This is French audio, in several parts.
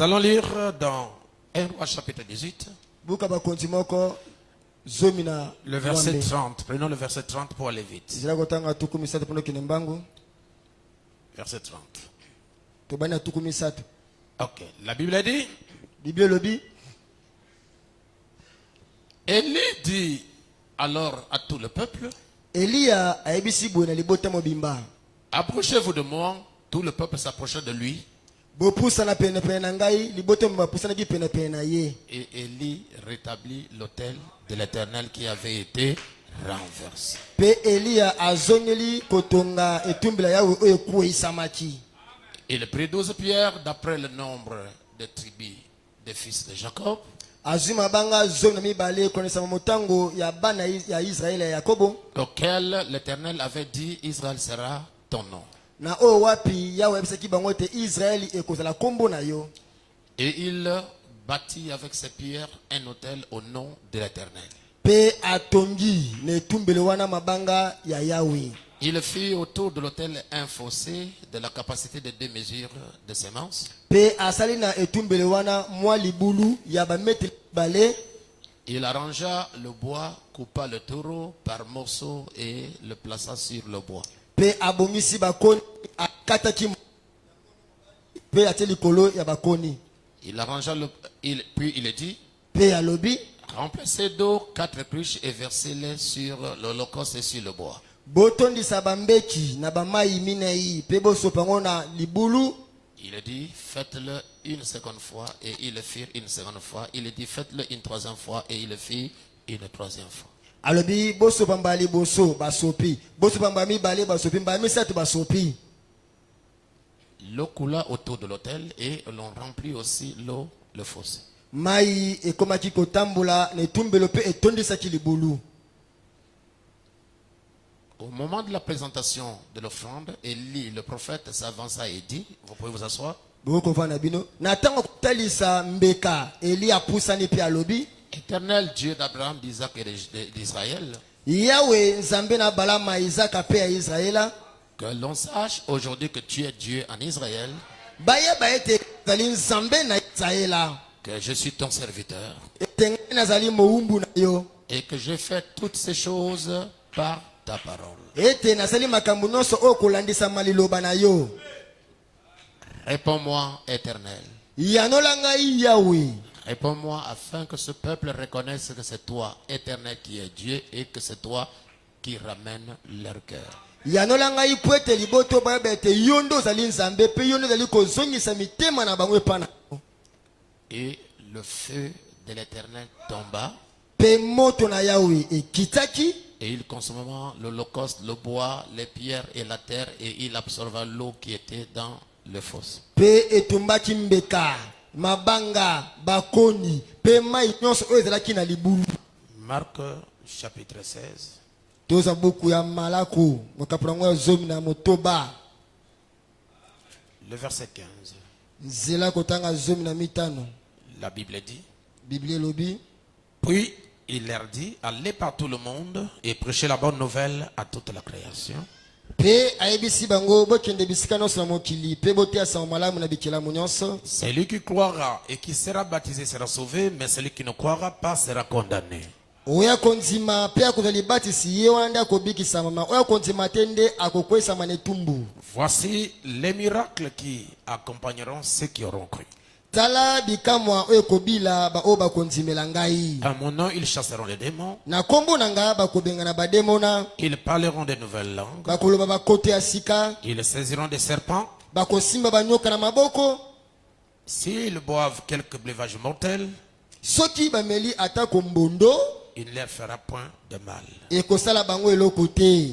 Nous allons lire dans 1 Roi chapitre 18. Le verset 30. Prenons le verset 30 pour aller vite. Verset 30. Ok. La Bible a dit. Élie dit alors à tout le peuple. Approchez-vous de moi. Tout le peuple s'approcha de lui. Et Élie rétablit l'autel de l'Éternel qui avait été renversé. Il prit 12 pierres d'après le nombre des tribus des fils de Jacob. Auquel l'Éternel avait dit, Israël sera ton nom. Et il bâtit avec ses pierres un autel au nom de l'Éternel. Il fit autour de l'autel un fossé de la capacité de 2 mesures de semences. Il arrangea le bois, coupa le taureau par morceaux et le plaça sur le bois. Il arrangea puis il dit, remplacez d'eau 4 cruches et versez-les sur l'holocauste et sur le bois. Il dit, faites-le une seconde fois, et ils le firent une seconde fois. Il dit, faites-le une troisième fois, et il le fit une troisième fois. L'eau coula autour de l'autel et l'on remplit aussi l'eau, le fossé. Au moment de la présentation de l'offrande, Élie, le prophète, s'avança et dit, vous pouvez vous asseoir. Éternel Dieu d'Abraham, d'Isaac et d'Israël, que l'on sache aujourd'hui que tu es Dieu en Israël, que je suis ton serviteur et que j'ai fait toutes ces choses par ta parole. Réponds-moi, Éternel. Réponds-moi afin que ce peuple reconnaisse que c'est toi, Éternel, qui es Dieu et que c'est toi qui ramène leur cœur. Et le feu de l'Éternel tomba. Et il consuma l'holocauste, le bois, les pierres et la terre, et il absorba l'eau qui était dans le fosse. Marc chapitre 16. Le verset 15. La Bible dit. Puis il leur dit, allez par tout le monde et prêchez la bonne nouvelle à toute la création. Celui qui croira et qui sera baptisé sera sauvé, mais celui qui ne croira pas sera condamné. Voici les miracles qui accompagneront ceux qui auront cru. À mon nom, ils chasseront les démons. Ils parleront de nouvelles langues. Ils saisiront des serpents. S'ils boivent quelque breuvage mortel, il ne leur fera point de mal.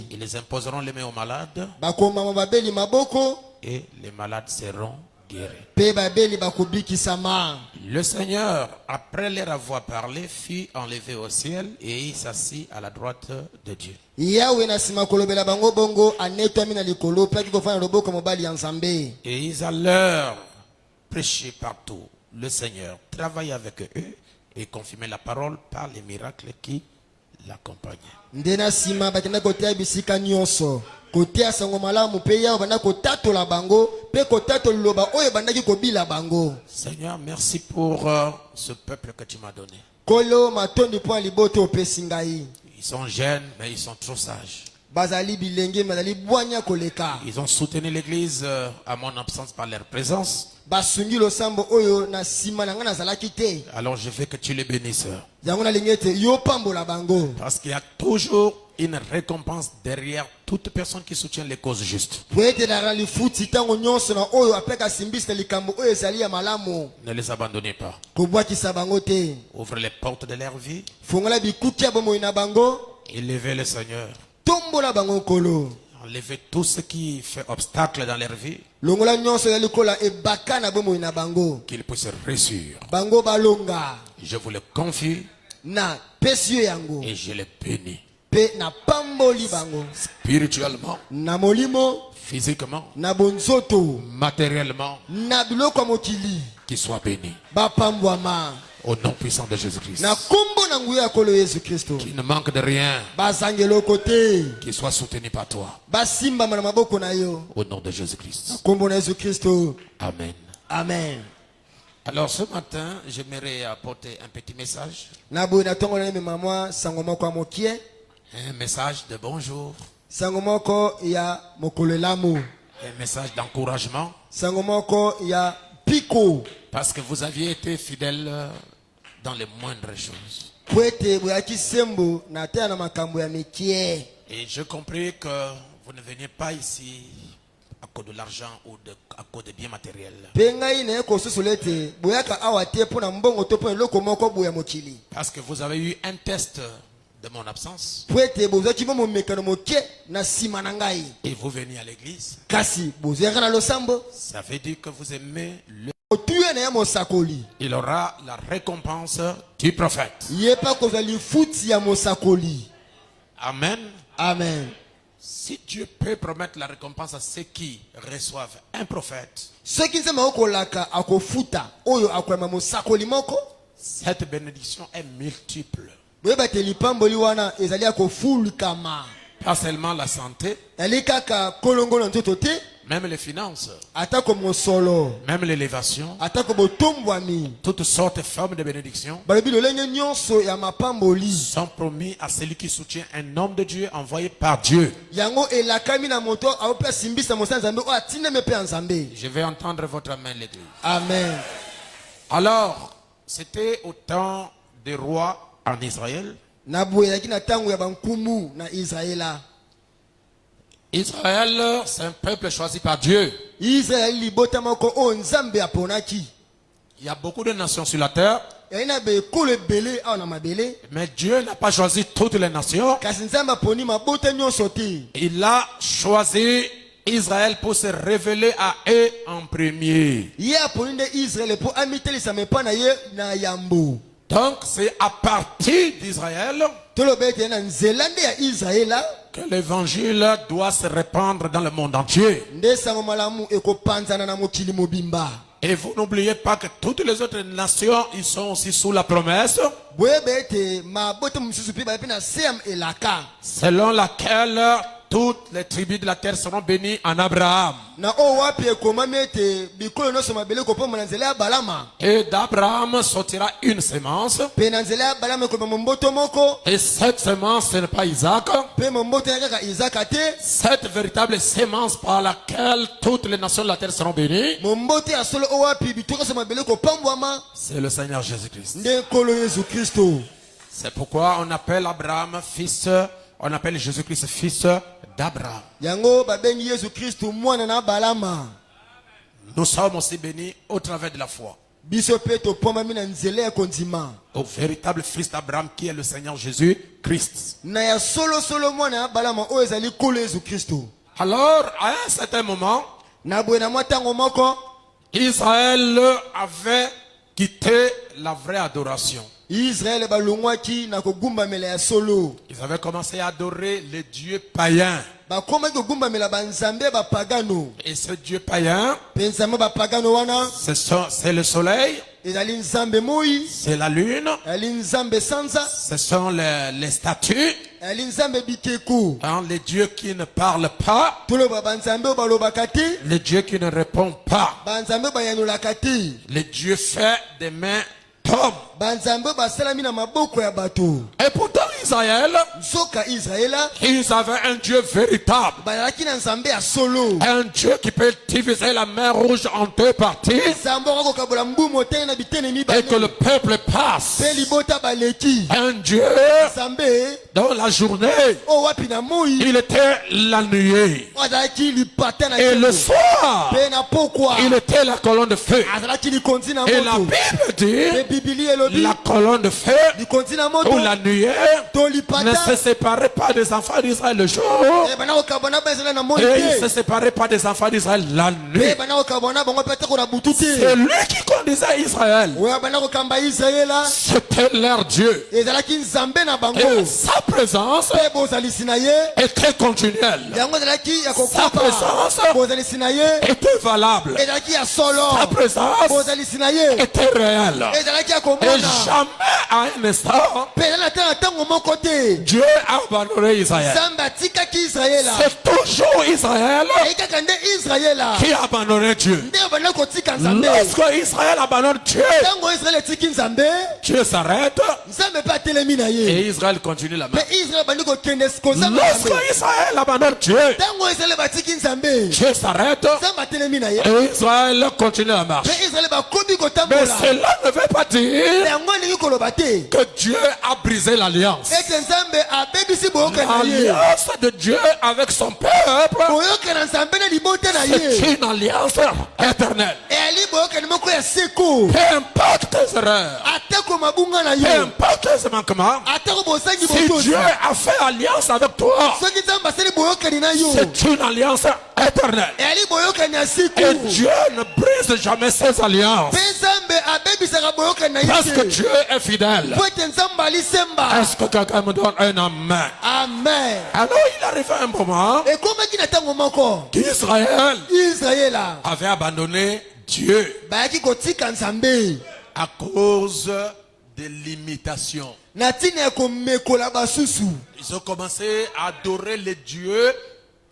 Ils imposeront les mains aux malades. Et les malades seront guéris. Le Seigneur, après leur avoir parlé, fut enlevé au ciel et il s'assit à la droite de Dieu. Et ils allèrent prêcher partout. Le Seigneur travaillait avec eux et confirmait la parole par les miracles qui l'accompagnaient. kotea sango malamu pe ya banda kotatola bango pe kotatola loba oyo bandaki kobila bango. Seigneur, merci pour ce peuple que tu m'as donné. Kolo matondi po liboto opesi ngai. Ils sont jeunes, mais ils sont trop sages. Bazali bilenge bazali bwanya koleka. Ils ont soutenu l'église à mon absence par leur présence. Basungi losambo oyo na sima na nga nazalaki te. Alors je veux que tu les bénisses. Yango na lingete yo pambola bango. Parce qu'il y a toujours une récompense derrière toute personne qui soutient les causes justes. Poete na rali futi tango nyonso na oyo apeka simbisa likambo oyo ezali ya malamu. Ne les abandonnez pas. Kobwakisa bango te. Ouvrez les portes de leur vie. Fongola bikuti ya bomoi na bango. Élevez le Seigneur. Tombola bango kolo. Enlevez tout ce qui fait obstacle dans leur vie. Longola nyonso ya likola ebaka na bomoi na bango. Qu'ils puissent réussir. Bango balonga. Je vous le confie. Na pesio yango. Et je les bénis. Pe na pamboli bango. Spirituellement. Na molimo. Physiquement. Na bonzoto. Matériellement. Na biloko mokili. Qu'ils soient bénis. Ba pambwama. Au nom puissant de Jésus-Christ. Na kombo na nguya kolo Yesu Kristo. Qui ne manque de rien. Bazangelo kote. Qui soit soutenu par toi. Basimba na maboko na yo. Au nom de Jésus-Christ. Na kombo na Yesu Kristo. Amen. Amen. Alors ce matin, j'aimerais apporter un petit message. Na boye na tongo na mama sango moko ya mokie. Un message de bonjour. Sango moko ya mokolo lamu. Un message d'encouragement. Sango moko ya piko. Parce que vous aviez été fidèles dans les moindres choses. Poete boyaki sembo na te na makambo ya mekie. Et je compris que vous ne veniez pas ici à cause de l'argent ou à cause de biens matériels. Pengai na ko sosolete boyaka awate po na mbongo to po loko moko boya mokili. Parce que vous avez eu un test de mon absence. Poete bozaki mo mekano mokie na sima na ngai. Et vous venez à l'église. Kasi bozeka na losambo. Ça veut dire que vous aimez le. Il aura la récompense du prophète. Amen. Amen. Si Dieu peut promettre la récompense à ceux qui reçoivent un prophète, cette bénédiction est multiple. Pas seulement la santé, même les finances, même l'élévation, toutes sortes de formes de bénédiction sont promis à celui qui soutient un homme de Dieu envoyé par Dieu. Je vais entendre votre amen, l'église. Amen. Alors, c'était au temps des rois en Israël. Israël, c'est un peuple choisi par Dieu. Il y a beaucoup de nations sur la terre. Mais Dieu n'a pas choisi toutes les nations. Il a choisi Israël pour se révéler à eux en premier. Donc c'est à partir d'Israël que l'évangile doit se répandre dans le monde entier. Et vous n'oubliez pas que toutes les autres nations, ils sont aussi sous la promesse, selon laquelle toutes les tribus de la terre seront bénies en Abraham. Et d'Abraham sortira une semence. Et cette semence, ce n'est pas Isaac. Cette véritable semence par laquelle toutes les nations de la terre seront bénies, c'est le Seigneur Jésus-Christ. C'est pourquoi on appelle Abraham fils. On appelle Jésus-Christ fils d'Abraham. Nous sommes aussi bénis au travers de la foi. Au véritable fils d'Abraham qui est le Seigneur Jésus-Christ. Alors, à un certain moment, Israël avait quitté la vraie adoration. Ils avaient commencé à adorer les dieux païens. Et ce dieu païen, c'est le soleil, c'est la lune, ce sont les statues, ali nzambe bikeko hein, les dieux qui ne parlent pas, toloba banzambe oyo balobaka te les dieux qui ne répondent pas, banzambe bayanolaka te les dieux faits des mains d'hommes. banzambe basalami na maboko ya bato. Et pourtant Israël, nzoka israela ils avaient un Dieu véritable, bazalaki na nzambe ya solo, un Dieu qui peut diviser la mer rouge en deux parties nzambe oyo akokabola mbu motane na bitene et que le mibale peuple passe, mpe libota baleki. un Dieu nzambe dans la journée, oyo wapi na moi il était la nuée, oyo azalaki lipata na et le nkembo soir, mpe na pokwa il était la colonne de feu. azalaki likonzi na Et la moto. Bible dit, Mpe bibili elobi la colonne de feu likonzi na moto ou la nuée to ne lipata se séparait pas des enfants d'Israël le jour, bana kokabona bazala na moi et il ne se te séparait pas des enfants d'Israël la nuit. mpe bana kokabona bango mpe te kona butu C'est te lui qui conduisait Israël. oyo bana kokamba israela C'était leur Dieu. ezalaki nzambe na bango Et sa présence mpe bozalisi na ye était continuelle, yango ezalaki ya sa kokopa présence bozalisi na ye était valable, ezalaki ya solo sa présence bozalisi na ye était réelle. ezalaki ya Et komona jamais à un instant, mpe ezali na te na ntango moko te Dieu a abandonné Israël. nzambe atikaki israela C'est toujours Israël eyi kaka nde israela qui a abandonné Dieu. nde banda kotika nzambe. Lorsque Israël abandonne Dieu, ntango israele etiki nzambe Dieu s'arrête nzambe mpe atelemi na ye et Israël continue la main. mpe israele bandi kokende kozamba nzambe. Lorsque Israël abandonne Dieu, ntango israele batiki nzambe Dieu s'arrête nzambe atelemi na ye et Israël continue la marche. mpe israele bakomi Mais kotambola. cela ne veut pas dire yango alingi koloba te que Dieu a brisé l'alliance. ete nzambe abebisi boyoka na ye L'alliance de Dieu avec son peuple, boyoka na nzambe na libota na ye c'est une alliance éternelle. eyali boyokani moko ya seko Peu importe tes erreurs, atako mabunga na peu ye importe tes manquements, atako bosangi si botosi Dieu a fait alliance avec toi, soki nzambe asali boyokani na yo c'est une alliance éternelle. eyali boyokani ya siku Et Dieu ne brise jamais ses alliances. mpe nzambe abebisaka boyokani na ye Parce que te Dieu est fidèle. po ete nzambe alisemba. Est-ce que quelqu'un me donne un amen? Amen. Alors il arrive un moment ekomaki na ntango moko qu'Israël israela avait abandonné Dieu bayaki kotika nzambe à cause des limitations. na ntina ya komekola basusu. Ils ont commencé à adorer les dieux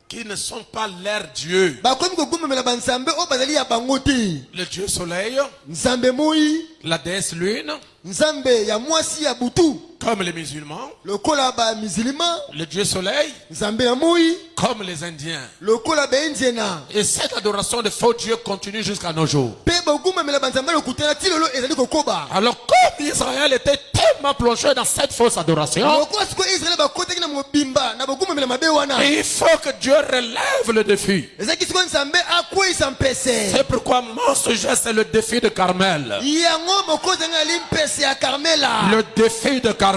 qui ne sont pas leurs dieux. bakomi kogumbamela banzambe oyo bazali ya bango te. Le dieu soleil, nzambe moi, la déesse lune, nzambe ya mwasi ya butu comme les musulmans, lokola bamisilima, le dieu soleil, nzambe ya moi comme les indiens. lokola baindiena. Et cette adoration de faux dieux continue jusqu'à nos jours. mpe bogumbamela banzambe lokutana ti lelo ezali kokoba. Alors comme Israël était tellement plongé dans cette fausse adoration, lokola sikoyo israele bakotaki na mobimba na bogumbamela mabe wana il faut que Dieu relève le défi. ezalaki sikoyo nzambe akweyisa mpese. C'est pourquoi mon sujet c'est le défi de Carmel. yango mokonzi yango ali mpese ya karmela. Le défi de Carmel.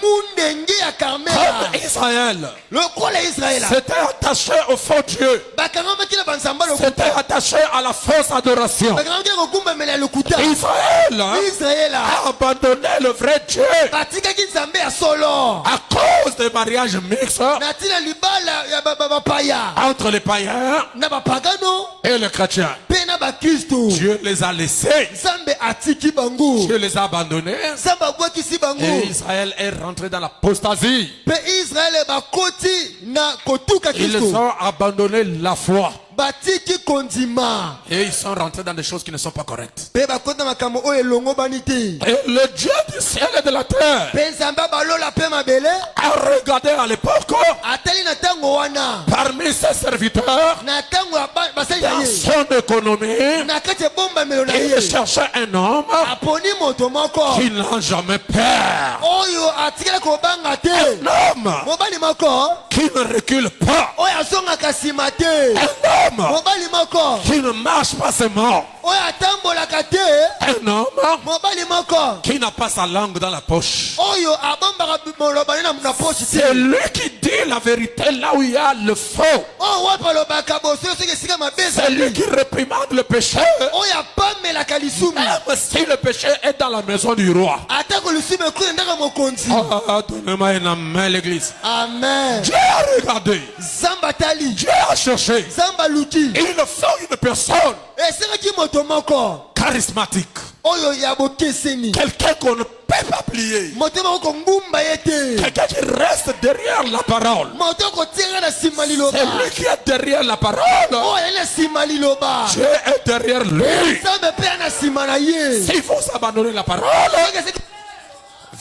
mundenge ya karmela Comme Israël lokola israela s'était attaché au faux Dieu, bakangamaki na banzamba s'était lokuta attaché à la fausse adoration. bakangamaki na kogumbamela ya lokuta. Israël israela a abandonné le vrai Dieu batikaki nzambe ya solo à cause des mariages mixtes na ntina libala ya bapaya entre les païens na bapagano et les chrétiens. mpe na bakristo. Dieu les a laissés, nzambe atiki bango, Dieu les a abandonnés nzambe abwakisi bango, et Israël est rentré dans l'apostasie. mpe israele bakoti na kotuka Ils kristo, ont abandonné la foi batiki kondima et ils sont rentrés dans des choses qui ne sont pas correctes. mpe bakoti na makambo oyo elongo bani te. Et le Dieu du ciel et de la terre mpe nzambe abalola mpe mabele a regardé à l'époque atali na ntango wana parmi ses serviteurs na ntango ya basali na dans ye son économie. na kati ya bombamelo na Il ye cherchait un homme aponi moto moko qui n'a jamais peur. oyo atikala kobanga te, Un homme mobali moko qui ne recule pas. oyo azongaka nsima te, Un homme mobali moko qui ne marche pas ses morts. oyo atambolaka te, Un homme mobali moko qui n'a pas sa langue dans la poche. oyo abombaka moloba ne na poche te, C'est lui qui dit la vérité là où il y a le faux. oyo wapi alobaka bosoyo soki esika mabe C'est lui ezali, qui réprimande le péché. oyo apamelaka lisumu Même si le péché est dans la maison du roi. atako lisumu ekuli ndaka mokonzi. Ah, donnez-moi un amen, l'église. Amen. Dieu a regardé. Zamba tali, Dieu a cherché. Zamba luki, Il faut une personne esekaki moto moko charismatique. oyo ya bokeseni Quelqu'un qu'on ne peut pas plier. motema okongumba ye te Quelqu'un qui reste derrière la parole. moto okotianga na nsima liloba C'est lui qui est derrière la parole. oyo ali na nsima liloba Dieu est derrière lui. nzambe mpe na nsima na ye Si vous abandonnez la parole,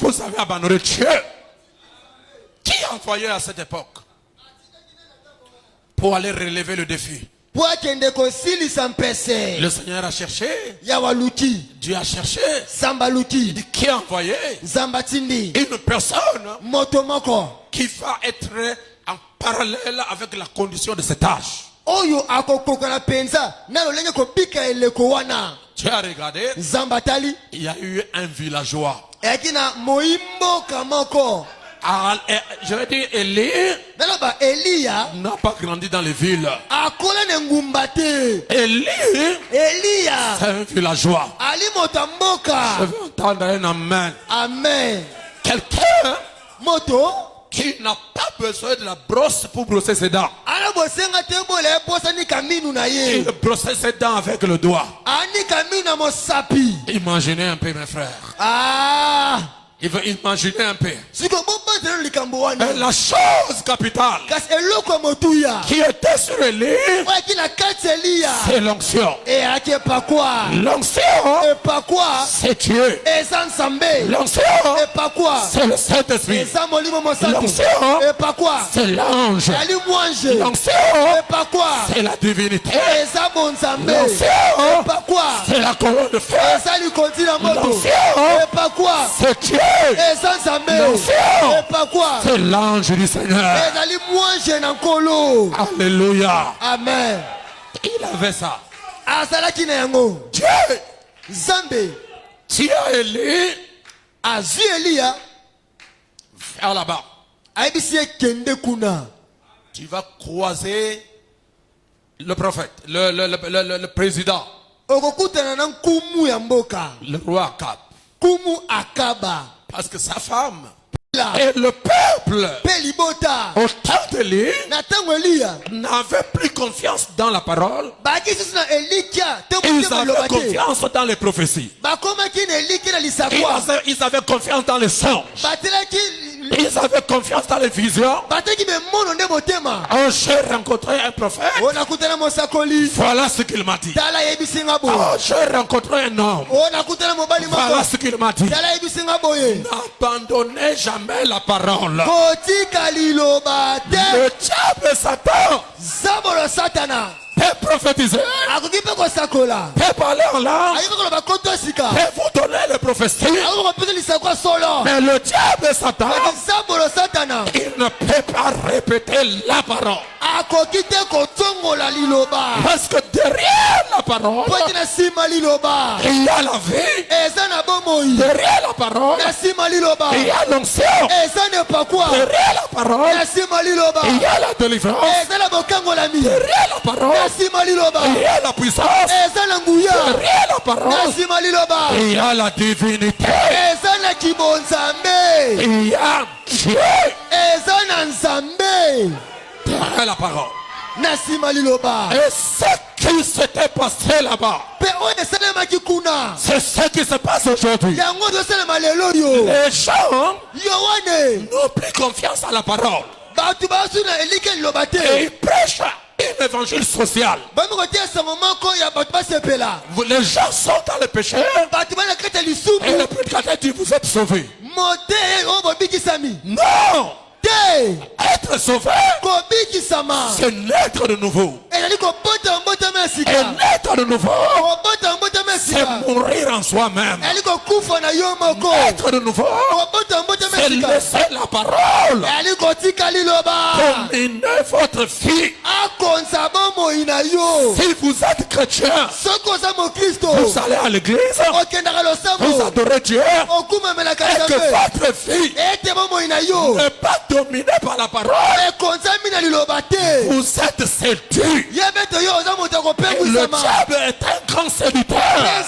vous avez abandonné Dieu. Qui a envoyé à cette époque pour aller relever le défi? po akende kosilisa mpese Le Seigneur a cherché. ya waluki Dieu a cherché. nzambe aluki Qui a envoyé nzambe atindi une personne moto moko qui va être en parallèle avec la condition de cet âge. oyo akokokana mpenza na lolenge kobika eleko wana Tu as regardé, nzambe atali il y a eu un villageois. eyaki na moimboka moko Je vais dire, Élie naloba eliya n'a pas grandi dans les villes. akola na engumba te Élie, eliya c'est un villageois. ali moto ya mboka Je veux entendre un amen. amen Quelqu'un moto qui n'a pas besoin de la brosse pour brosser ses dents. ana bosenga te bola ebosanika minu na ye Il brossait ses dents avec le doigt. anika minu na mosapi Imaginez un peu, mes frères. ah Il veut imaginer un peu. siko bobatela likambo wana Et la chose capitale kasi eloko ya motuya qui était sur Élie, oyo aki na kati ya eliya c'est l'onction. eyaki epakwa L'onction, epakwa c'est Dieu. eza nzambe L'onction, epakwa c'est le Saint-Esprit. eza molimo mosantu L'onction, epakwa c'est l'ange. yali mwanje L'onction, epakwa c'est la divinité. eza bonzambe L'onction, epakwa c'est la colonne de feu. eza likonzi na moto L'onction, epakwa c'est Dieu. eza nzambe L'onction, epakwa c'est l'ange du Seigneur. ezali mwanje na nkolo Alléluia. amen Il avait ça. azalaki na yango Dieu, nzambe tu as Élie azwi eliya vers là-bas. ayebisi ye kende kuna Tu vas croiser le prophète, le président, okokutana na nkumu ya mboka le roi Akab. kumu akaba Parce que sa femme la et le peuple, mpe libota au temps d'Élie, na ntango eliya n'avaient plus confiance dans la parole. baki susu na elikia te Ils motema avaient liloba te confiance dans les prophéties. bakomaki na eliki na lisakwa Ils avaient confiance dans les songes. batelaki Ils avaient confiance dans les visions. bateki bemono nde motema Oh, j'ai rencontré un prophète. onakutana mosakoli Voilà ce qu'il m'a dit. tala yebisinga boye Oh, j'ai rencontré un homme. onakutana mobali Voilà moko ce qu'il m'a dit. tala yebisinga boye N'abandonnez jamais la parole. kotika liloba te Le diable et Satan zabolo satana peut prophétiser, akoki mpe kosakola peut parler en langue, akoki mpe koloba koto sika peut vous donner les prophéties. akoki kopesa lisakwa solo Mais le diable et Satan, zabolo satana il ne peut pas répéter la parole. akoki te kotongola liloba Parce que derrière la parole, po ete na nsima liloba il y a la vie. eza na bomoi Derrière la parole, na nsima liloba il y a l'onction. eza na epakwa Derrière la parole, na nsima liloba il y a la délivrance. eza na bokangolami Derrière la parole, na nsima liloba il y a la puissance. eza na nguya Derrière la na parole, nsima liloba il y a la divinité. eza na kibonzambe Il y a Dieu eza na nzambe derrière la parole. na nsima liloba Et ce qui s'était passé là-bas, mpe oyo esalemaki kuna c'est ce qui se passe aujourd'hui. yango tosalema lelo oyo Les gens yo wane n'ont plus confiance à la parole. bato basu na elike liloba Et te ils prêchent un évangile social. bami kotia sango moko ya bato basepela Les gens sont dans le péché. bato bana kati ya Et lisumu le prédicateur dit, vous êtes sauvés. mote oyo bobikisami Non! te Être sauvé, kobikisama c'est naître de nouveau. ezali kobota mbotama ya Et sika naître de nouveau, kobota mbotama ya c'est sika mourir en soi-même. ezali kokufa na yo moko Naître de nouveau, kobota mbotama ya c'est sika laisser la parole ezali kotika liloba dominer votre vie. akonza bomoi na yo Si vous êtes chrétien, soki oza mokristo vous allez à l'église, okendaka vous losambo adorez Dieu, okumamelaka et que nzambe votre vie ete bomoi na yo n'est pas dominée par la parole. ekonzami na liloba te Vous êtes séduit. yebete yo oza moto ya Le kopengwisama diable est un grand séducteur.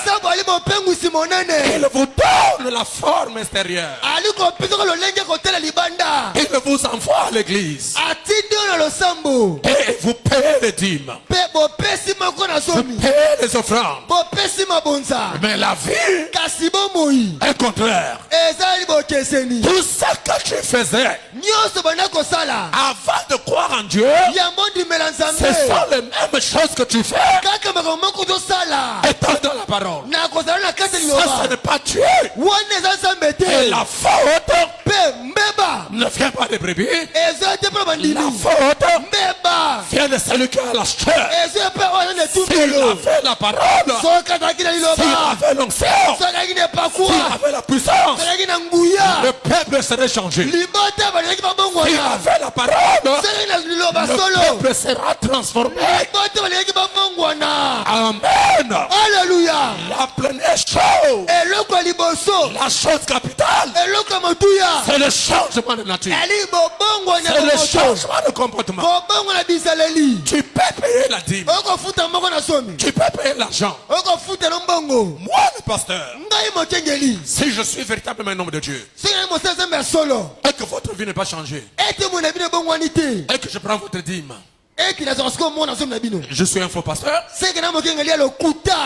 nzambo ali mopengwisi monene Il vous donne la forme extérieure. ali kopesaka lolenge kotala libanda Il vous envoie à l'église. atindi oyo na losambo et vous payez les dîmes, pe bopesi moko na vous zomi payez les offrandes. bopesi mabonza Mais la vie kasi bomoi est contraire. ezali bokeseni Tout ce que tu faisais nyonso banda kosala avant de croire en Dieu, yango ndimela ce nzambe sont les mêmes choses que tu fais kaka makambo moko tosala étant dans la parole. na kozala na kati ya Ça, ce liloba n'est pas Dieu. wana eza nzambe Et te la faute mpe mbeba ne vient pas des brebis. eza te mpe bandimi La faute mbeba vient de celui qui a l'acheteur. eza mpe oyo na S'il etumbelo avait la parole, soki azalaki na s'il liloba avait l'onction, soki azalaki na s'il epakwa avait la puissance, soki azalaki na nguya le peuple serait changé. libota baleki S'il babongwana avait la parole, soki na liloba le solo peuple sera transformé. libota baleki babongwana Amen. alleluya La première chose, eloko ya liboso la chose capitale, eloko ya motuya c'est le changement de nature. eli bobongwana C'est le ya moto changement de comportement. kobongwana bizaleli Tu peux payer la dîme. okofuta moko na somi Tu peux payer l'argent. okofuta na mbongo Moi, le pasteur, ngai mokengeli si je suis véritablement un homme de Dieu, soki ngai mosala nzambe ya solo et que votre vie n'est pas changée, ete mo na bino ebongwani te et que je prends votre dîme, ete nazwaka sikoyo moko na somi na bino je suis un faux pasteur, seke na mokengeli ya lokuta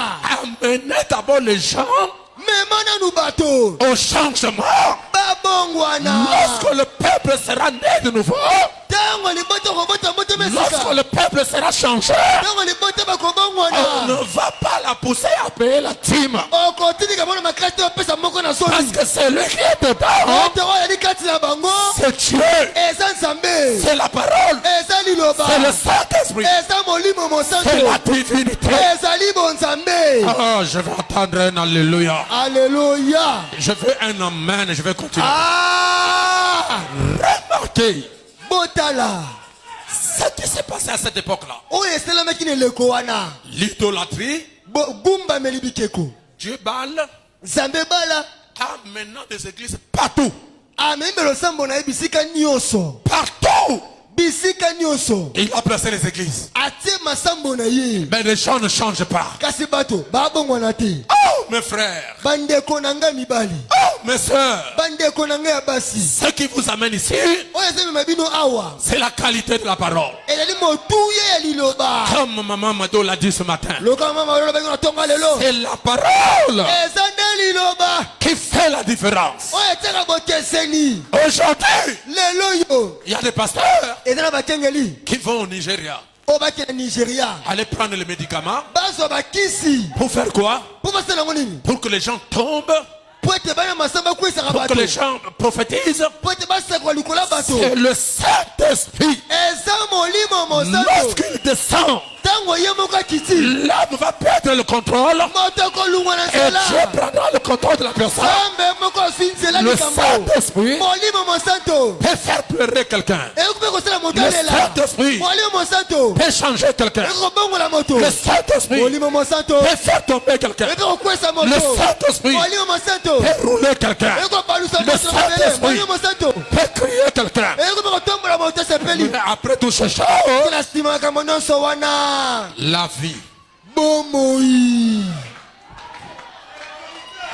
amenez d'abord les gens mema nanu bato au changement. babongwana Lorsque le peuple sera né de nouveau, ntango libota kobota motema lorsque esika le peuple sera changé, ntango libota on ne bakobongwana va pas la pousser à payer la dîme. okotinika mona makati opesa moko na Parce somi que c'est lui qui est dedans, ete oyo ali kati na bango c'est Dieu, eza nzambe c'est la parole, eza liloba c'est le Saint-Esprit, eza molimo mosantu c'est la divinité. ezali bonzambe Oh, je vais entendre un alléluia. alleluya Je veux un amen et je vais continuer. ah Remarquez botala ce qui s'est passé à cette époque-là. oyo esalamaki na eleko wana L'idolâtrie, gumbameli bikeko Dieu Baal nzambe bala a maintenant des églises partout. amembe losambo na ye bisika nyonso Partout. bisika nyonso Il a placé les églises. atie masambo na ye Mais les gens ne changent pas. kasi bato babongwana te Oh, mes frères. bandeko na ngai mibali Oh, mes sœurs. bandeko na ngai ya basi Ce qui vous amène ici, oyo ezamema bino awa c'est la qualité de la parole. ezali motuya ya liloba Comme maman Mado l'a dit ce matin. loka mama lolobangi na ntonga lelo C'est la parole eza nde liloba qui fait la différence. oyo etiaka bokeseni Aujourd'hui, lelo yo il y a des pasteurs eza na bakengeli qui vont au Nigeria oyo bakende nigeria aller prendre les médicaments. bazwa bakisi Pour faire quoi? mpo basala yango nini Pour que les gens tombent, mpo ete bana masamba akwesaka pour que bato les gens prophétisent. mpo ete basakwa likolo ya bato C'est le Saint-Esprit. eza molimo mosantu Lorsqu'il descend, ntango ye moko akiti l'homme va perdre le contrôle moto kolungwa na et Dieu nzela prendra le contrôle de la personne. nzambe moko aswi nzela Le likambo Saint-Esprit molimo mosantu peut faire pleurer quelqu'un, ekoki mpe kosala moto Le alela Saint-Esprit molimo mosantu peut changer quelqu'un. ekoki kobongola moto Le Saint-Esprit molimo mosantu peut faire tomber quelqu'un. ekoki kokwesa moto Le Saint-Esprit molimo mosantu peut rouler quelqu'un. ekoki kobalusa Le moto na mabele Saint-Esprit molimo mosantu peut crier quelqu'un. ekoki mpe kotombola moto asepeli Mais après tout ce show, na nsima makambo nyonso wana la vie, bomoi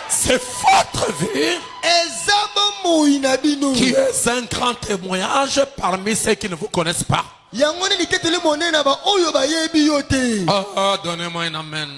c'est votre vie eza bomoi na bino qui est un grand témoignage parmi ceux qui ne vous connaissent pas. yango nini keteli monene na baoyo bayebi yo te Oh, donnez-moi un amen.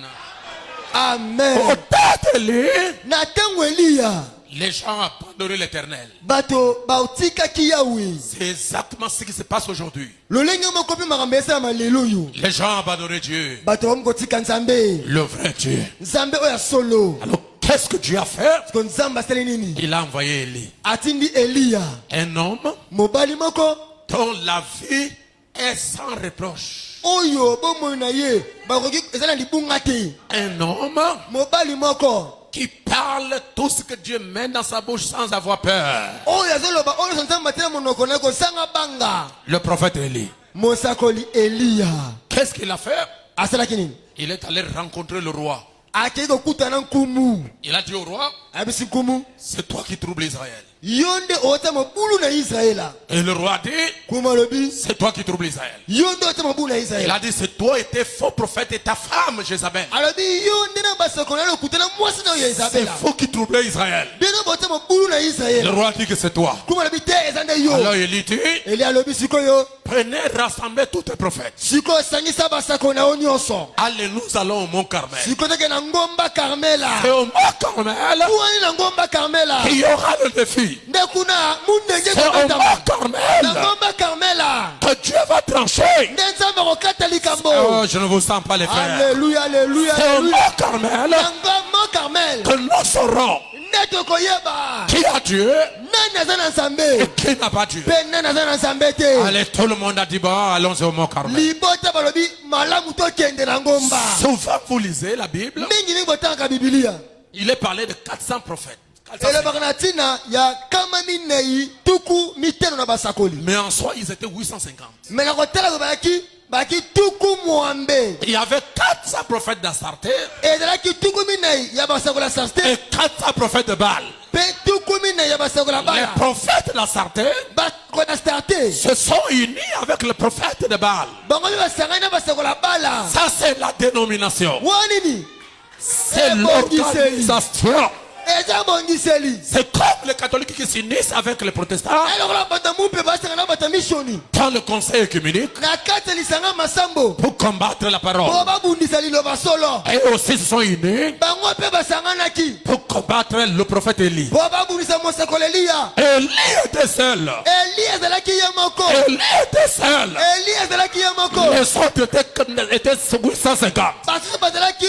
amen Au temps de lui, na ntango eliya les gens ont abandonné l'éternel. bato baotikaki yawe C'est exactement ce qui se passe aujourd'hui. lolenge moko mpe makambo esalama lelo oyo Les gens ont abandonné Dieu, bato bakomi kotika nzambe le vrai Dieu. nzambe oyo ya solo Alors, qu'est-ce que Dieu a fait? siko nzambe asali nini Il a envoyé Élie, atindi eliya un homme mobali moko dont la vie est sans reproche. oyo bomoi na ye bakoki eza na libunga te Un homme mobali moko qui parle tout ce que Dieu met dans sa bouche sans avoir peur. oyo azoloba oyo so nzambe atina monoko na ye kosanga banga Le prophète Élie. mosakoli eliya Qu'est-ce qu'il a fait? asalaki nini Il est allé rencontrer le roi. akei kokutana nkumu Il a dit au roi, abisi nkumu c'est toi qui troubles Israël. yo nde ota mabulu na Israela. Et le roi dit, Kuma lobi c'est toi qui troubles Israël. yo nde ota mabulu na Il Israela. a dit, c'est toi et tes faux prophètes et ta femme Jézabel. Alobi yo nde na basakona lo kutana mwasi na yo C'est Isabela. vous qui troublez Israël. Nde na bota mabulu na Le Israela. roi dit que c'est toi. Kuma lobi te ezande yo. Alors Élie dit, Eli alobi sikoyo prenez, rassemblez tous tes prophètes. siko sangisa basakona o nyonso. Allez, nous allons au mont Carmel. Siko teke na ngomba Carmela. Et au mont Carmel, Kuani na ngomba Carmela. il y aura le défi. Nde kuna munde nge C'est au kokata. mont Na Carmel ngomba Carmela. que Dieu va trancher. Nde nzambe kokata likambo. Oh, je ne vous sens pas les frères. Alléluia, alléluia, C'est au alléluia. mont Carmel Na ngomba Carmel. que nous saurons Nde tokoyeba. qui a Dieu Nani aza na et nzambe. qui n'a pas Dieu. Pe nani aza na nzambe te. Allez, tout le monde a dit, bon, allons au mont Carmel. Libota balobi malamu tokende na ngomba. Souvent, vous lisez la Bible, Mingi mingi botanga Biblia. il est parlé de 400 prophètes. 400. Elebaka na tina ya kama minei tuku miteno na basakoli. Mais en soi, ils étaient 850. Mais na kotala baki tuku mwambe. Il y avait 400 prophètes d'Astarté Ezalaki tuku minei ya basakola sarte. et 400 prophètes de Baal. Pe tuku minei ya basakola Les bala. prophètes d'Astarté Bakola starte. se sont unis avec les prophètes de Baal. Bango bi basangana na basakola bala. Ça, c'est la dénomination. Wanini? C'est Ebongiseli. l'organisation. Eza bongiseli. C'est comme les catholiques qui s'unissent avec les protestants Elokola bata mupe basangana bata misioni. dans le conseil œcuménique Na kati lisanga masambo. pour combattre la parole. Po babundisa liloba solo. Et aussi se sont unis Bango pe basanganaki. pour combattre le prophète Élie. Po babundisa mosakolo Elia. Élie était seul. Eli ezalaki ye moko. Élie était seul. Eli ezalaki ye moko. Les autres étaient 850. Basusu bazalaki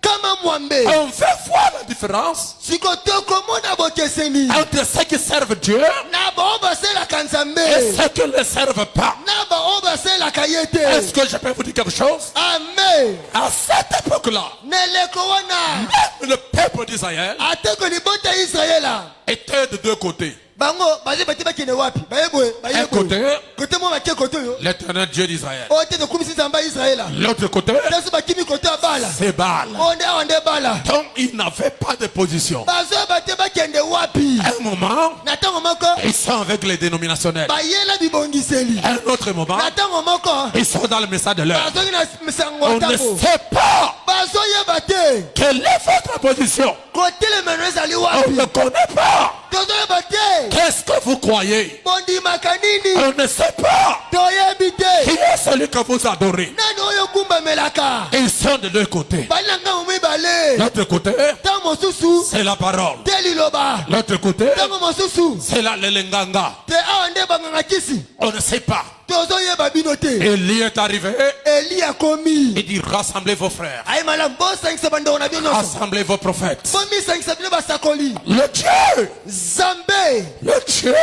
kama mwambe. On fait voir la différence Siko tokomona bokeseni. entre ceux qui servent Dieu Na bao baselaka et nzambe. ceux qui ne le servent pas. Na bao baselaka ye te. Est-ce que je peux vous dire quelque chose? Amen. À cette époque-là, Neleko wana. même le peuple d'Israël Ateko libota Israela. était de deux côtés. Bango baze bati bakene wapi? Bayeboe, Un bayeboe. côté, Kote mo bakie kote yo. l'éternel Dieu d'Israël. Ote de kumisi nzamba Israela. L'autre côté, Tesu bakimi kote abala. c'est Baal. Onde bala. Donc, ils n'avaient pas de position. Bazo bate bakende wapi? À un moment, Na tango moko ils sont avec les dénominationnels. bayela bibongiseli. À un autre moment, Na tango moko ils sont dans le message de l'heure. bazo na misango On ne tambo. sait pas Bazo yeba te. quelle est votre position. Kote le meno ezali On wapi? ne connaît pas. Tozo yeba te. Qu'est-ce que vous croyez? Bondimaka nini? On ne sait pas Toyebi qui te. est celui que vous adorez. Nani oyo kumbamelaka? Ils sont de deux côtés. Balanga mibale. L'autre côté, Tango mosusu c'est la parole. te liloba. L'autre côté, Tango mosusu c'est la lelenganga. te awa nde banganga kisi. On ne sait pas. Tozo yeba bino te. Élie est arrivé. Eli akomi. Il dit rassemblez vos frères. Ayi malamu bosangisa bandeko na bino nyonso. Rassemblez vos prophètes. Bomisangisa bino basakoli. Le Dieu, Zambe. le Dieu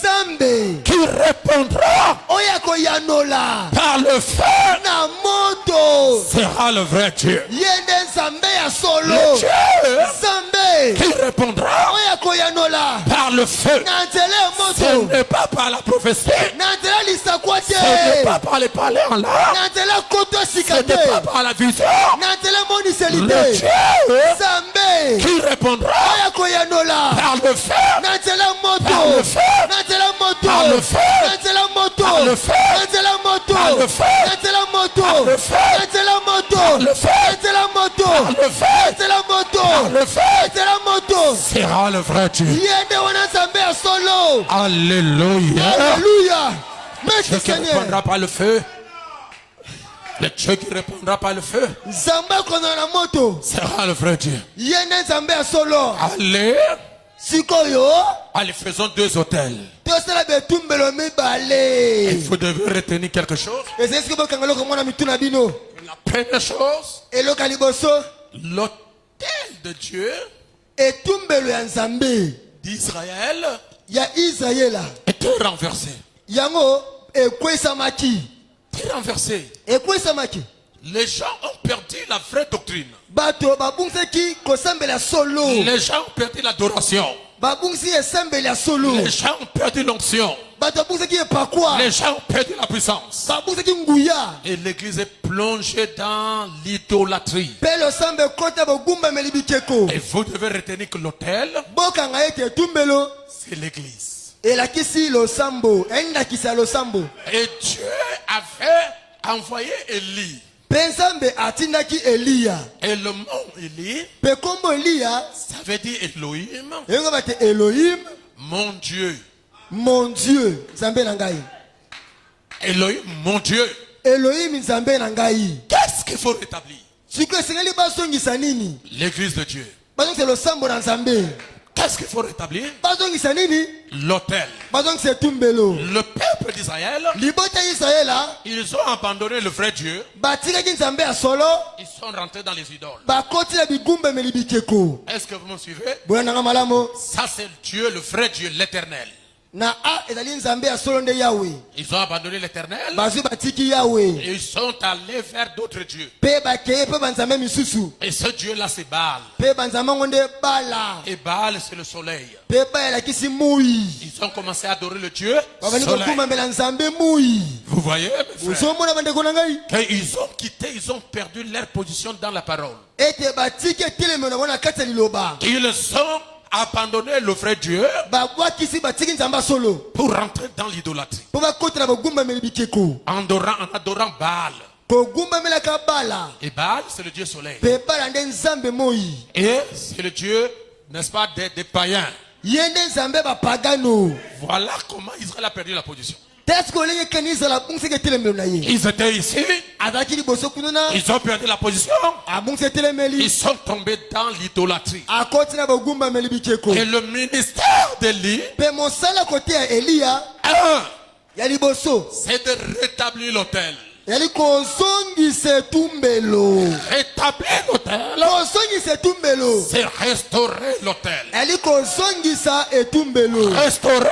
Zambe. qui répondra Oya koyanola. par le feu Na moto. sera le vrai Dieu. Yende nzambe ya Le solo. Dieu Zambe. qui répondra Oya koyanola. par le feu. Na nzela ya Ce moto. n'est pas par la prophétie. Na nzela lisakwa te. Ce n'est pas par les parler en langue. Na nzela koto Ce sika n'est te. pas par la vision. Na nzela moniseli Le te. Dieu Zambe. qui répondra Oya koyanola. par le feu. Na nzela moto. Par le feu. Na nzela moto. Par le feu. Na nzela moto. Par le feu. Na nzela moto. Par le feu. Na nzela moto. Par le feu. Na nzela moto. Par le feu. Na nzela moto. Par le feu. Na nzela moto. Par le feu Na nzela moto. sera le vrai Dieu. Yende wana nzambe ya solo. Alléluia. Alléluia. Dieu Merci qui Seigneur. répondra par le feu. Le Dieu qui répondra par le feu Nzambe akonda na moto. sera le vrai Dieu. Yende nzambe ya solo. Allez, Sikoyo. allez, faisons deux hôtels. Tosala betumbelo Et mibale. vous devez retenir quelque chose. Ezali soki bokanga eloko mwana mitu na bino. La première chose, Eloko ya liboso. l'hôtel de Dieu Etumbelo ya nzambe d'Israël ya Israela. était renversé. Yango ekwesamaki. Était renversé. Ekwesamaki. Les gens ont perdu la vraie doctrine. Bato babungsaki kosambela solo. Les gens ont perdu l'adoration. babungisi esembeli ya solo Les gens ont perdu l'onction. bato babungisaki epakwa Les gens ont perdu la puissance. babungisaki nguya Et l'église est plongée dans l'idolâtrie. mpe losambo ekota bogumbameli bikeko Et vous devez retenir que l'autel, bokanga ete etumbelo c'est l'église. elakisi losambo endakisa ya losambo Et Dieu avait envoyé Élie. mpe nzambe atindaki eliya Et le mot Élie, mpe kombo eliya ça veut dire Elohim, eyonga bate elohim mon Dieu. mon dieu nzambe na ngai Elohim, mon Dieu. elohim nzambe na ngai Qu'est-ce qu'il faut rétablir? sikoyo esengeli bazongisa nini L'église de Dieu. bazongisa losambo na nzambe Qu'est-ce qu'il faut rétablir? bazongisa nini L'autel. bazongisa etumbelo Le peuple d'Israël, libota ya israela ils ont abandonné le vrai Dieu. batikaki nzambe ya solo Ils sont rentrés dans les idoles. bakoti na bigumbameli bikeko Est-ce que vous me suivez? boya nanga malamu Ça, c'est Dieu, le vrai Dieu, l'éternel. na a ezali nzambe ya solo nde yawe Ils ont abandonné l'éternel bazwi batiki yawe et ils sont allés vers d'autres dieux. mpe bakeye mpe banzambe misusu Et ce Dieu-là, c'est Baal. mpe banzambe yango nde bala Et Baal, c'est le soleil. mpe bala elakisi mui Ils ont commencé à adorer le Dieu babandi soleil. kokumamela nzambe mui Vous voyez, mes frères, ozomona bandeko na ngai qu'ils ont quitté, ils ont perdu leur position dans la parole. ete batiki etelemelo na bango na kati ya liloba Ils ont abandonné le vrai Dieu babwakisi batiki nzambe ya solo pour rentrer dans l'idolâtrie. mpo bakota na bogumbameli bikeko En adorant Baal. kogumbamelaka bala Et Baal, c'est le Dieu soleil. mpe bala nde nzambe moi Et c'est le Dieu, n'est-ce pas, des païens. ye nde nzambe bapagano Voilà comment Israël a perdu la position. teske olenge kani izala abungisaki etelemelo na ye Ils étaient ici, azalaki liboso kununa ils ont perdu la position, abungisi etelemeli ils sont tombés dans l'idolâtrie. akoti na bogumbameli bikeko Et le ministère d'Élie, mpe mosala kote ya eliya ya liboso c'est de rétablir l'autel. yali kozongisa etumbelo Rétablir l'autel, kozongisa etumbelo c'est restaurer l'autel. yali kozongisa etumbelo Restaurer,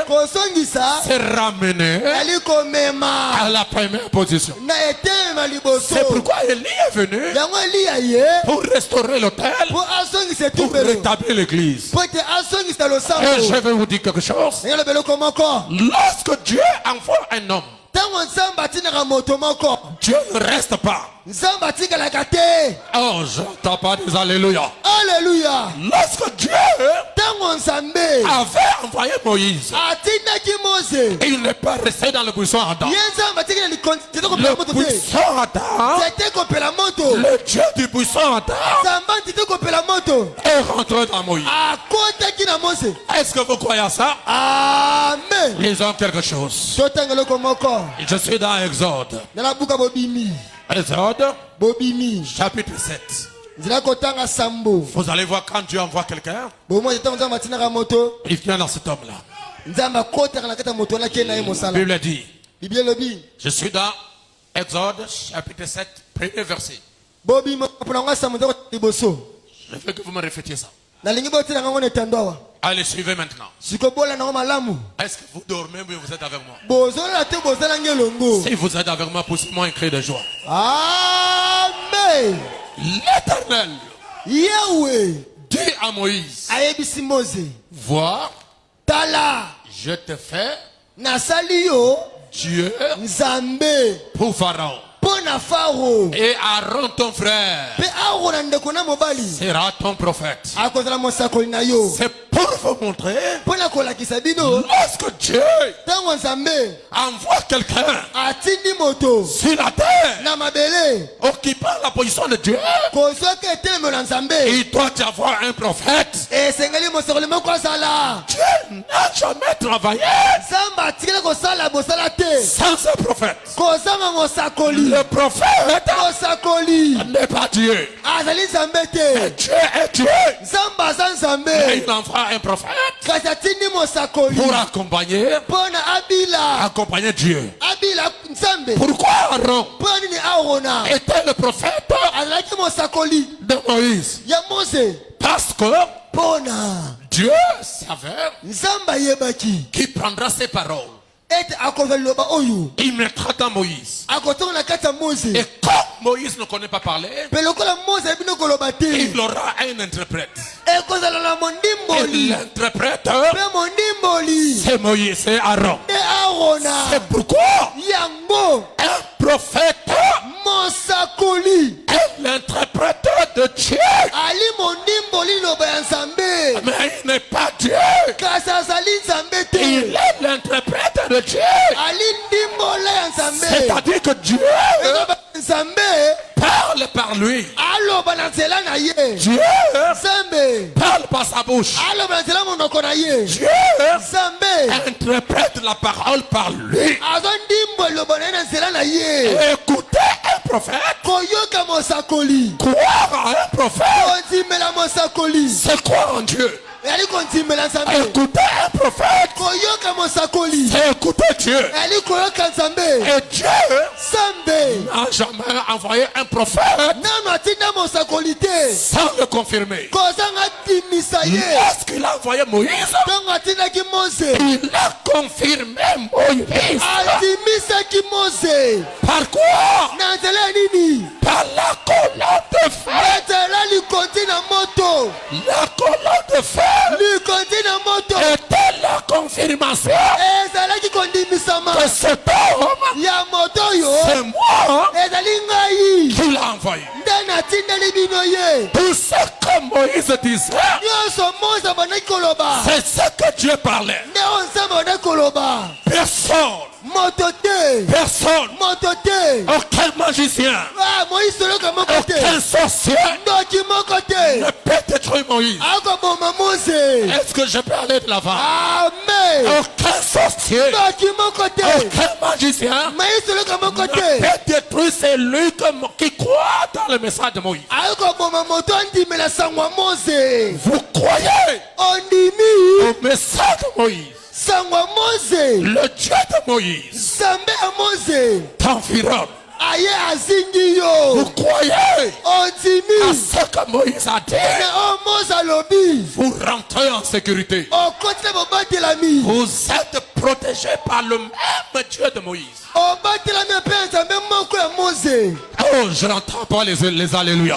kozongisa c'est ramener yali komema à la première position. na etelema liboso C'est pourquoi Élie est venu yango eliya ye pour restaurer l'autel, mpo azongisa pour etumbelo rétablir l'église. mpo ete azongisa Et je losambo vais vous dire quelque chose. ndenge lobeloko moko Lorsque Dieu envoie un homme, ntango nzambe atinaka moto moko Dieu ne reste pas. nzambe atikalaka te Oh, j'entends pas des alléluia. alleluya Lorsque Dieu ntango nzambe avait envoyé Moïse, atindaki mose il n'est pas resté dans le buisson ardent. ye nzambe atikaki na tete kopela Le moto te buisson ardent, tete kopela moto le Dieu du buisson ardent nzambe tete kopela moto est rentré dans Moïse. akotaki na mose Est-ce que vous croyez à ça? amen Lisons quelque chose. totanga eloko moko Je suis dans Exode. nala buka bobimi Exode, bobimi chapitre 7. nzela kotanga sambo Vous allez voir quand Dieu envoie quelqu'un, bomoi ntango nzambe atindaka moto il vient dans cet homme-là. nzambe akotaka na kati ya moto wana akei na ye La mosala Bible dit, biblia elobi je suis dans Exode, chapitre 7, premier verset. bobimi mpona ngo sambo nzako liboso Je veux que vous me répétiez ça. nalingi botelanga ngo na etando awa Allez, suivez maintenant. sikobola nango malamu Est-ce que vous dormez ou vous êtes avec moi? bozolala te bozalangi elongo Si vous êtes avec moi, poussez-moi un cri de joie. amen L'Éternel yawe dit à Moïse, ayebisi mose vois, tala je te fais nasali yo Dieu nzambe pour Pharaon. mpo na faro Et Aaron, ton frère, mpe arona ndeko na mobali sera ton prophète. akozala mosakoli na yo C'est pour vous montrer, mpo na kolakisa bino lorsque Dieu ntango nzambe envoie quelqu'un atindi moto sur la terre, na mabele occupant la position de Dieu, kozwaki etelemelo na nzambe il doit y avoir un prophète. esengeli mosakoli moko azala Dieu n'a jamais travaillé nzambe atikeli kosala bosala te sans un prophète. kozanga mosakoli Le prophète mosakoli n'est pas Dieu. azali nzambe te Dieu est Dieu. nzambe aza Et nzambe il envoie un prophète kasi atindi mosakoli pour accompagner abila Dieu. abila nzambe Pourquoi Aaron mpo nini arona était le prophète azalaki mosakoli de Moïse? ya mose Parce que mpo na Dieu savait nzambe ayebaki qu'il prendra ses paroles ete akozwa liloba oyo il mettra dans Moïse. akotonga na kati ya Mose. Et comme Moïse ne connaît pas parler, Pe lokola Mose abino koloba te il aura un interprète. ekozala na Et mondimboli l'interprète, pe mondimboli c'est Moïse, c'est Aaron. e Arona C'est pourquoi yango un prophète mosakoli est l'interprète de Dieu. ali mondimboli liloba ya Nzambe Mais il n'est pas Dieu. kasi azali Nzambe te Il est l'interprète de Dieu. ali ndimbola ya Nzambe C'est-à-dire que Dieu ezoba Nzambe parle par lui. aloba na nzela na ye Dieu Nzambe parle par sa bouche. aloba na nzela monoko na ye Dieu Nzambe interprète la parole par lui. azo ndimbo eloba na ye na nzela na ye Écoutez un prophète, koyoka mosakoli croire à un prophète, kondimela mosakoli c'est croire en Dieu. eyali kondimela Nzambe Écouter un prophète, koyoka mosakoli c'est écouter Dieu. eyali koyoka Nzambe Et Dieu Nzambe n'a jamais envoyé un prophète nano atinda mosakoli te sans le confirmer. kozanga timisa ye Lorsqu'il a envoyé Moïse, ntango atindaki Mose il a confirmé Moïse. atimisaki Mose Par quoi? na nzela ya nini Par la colonne de feu. nzela likondi na moto La colonne de feu likondi na moto était la confirmation ezalaki kondimisama que cet homme, ya moto oyo c'est moi ezali ngai qui l'a envoyé. nde natindeli bino ye Tout ce que Moïse disait, nyonso Mose abandaki koloba c'est ce que Dieu parlait. nde oyo Nzambe abandaki koloba Personne, moto te personne, moto te aucun magicien, Moïse soloka moko te aucun sorcier ndoki moko te ne peut détruire Moïse. akoboma Mose Est-ce que je peux aller de l'avant? amen Aucun sorcier, ndoki moko te aucun magicien Moïse soloka moko ne te peut détruire celui qui croit dans le message de Moïse. akoboma moto andimela sango ya Mose Vous croyez ondimi au message de Moïse? sango ya Mose Le Dieu de Moïse Nzambe ya Mose t'environne. aye azingi yo Vous croyez à ondimi ce que Moïse a dit? na oyo Mose alobi Vous rentrez en sécurité. okoti na bobatelami Vous êtes protégés par le même Dieu de Moïse. obatelami mpe Nzambe moko ya Mose Oh, je n'entends pas les alléluia.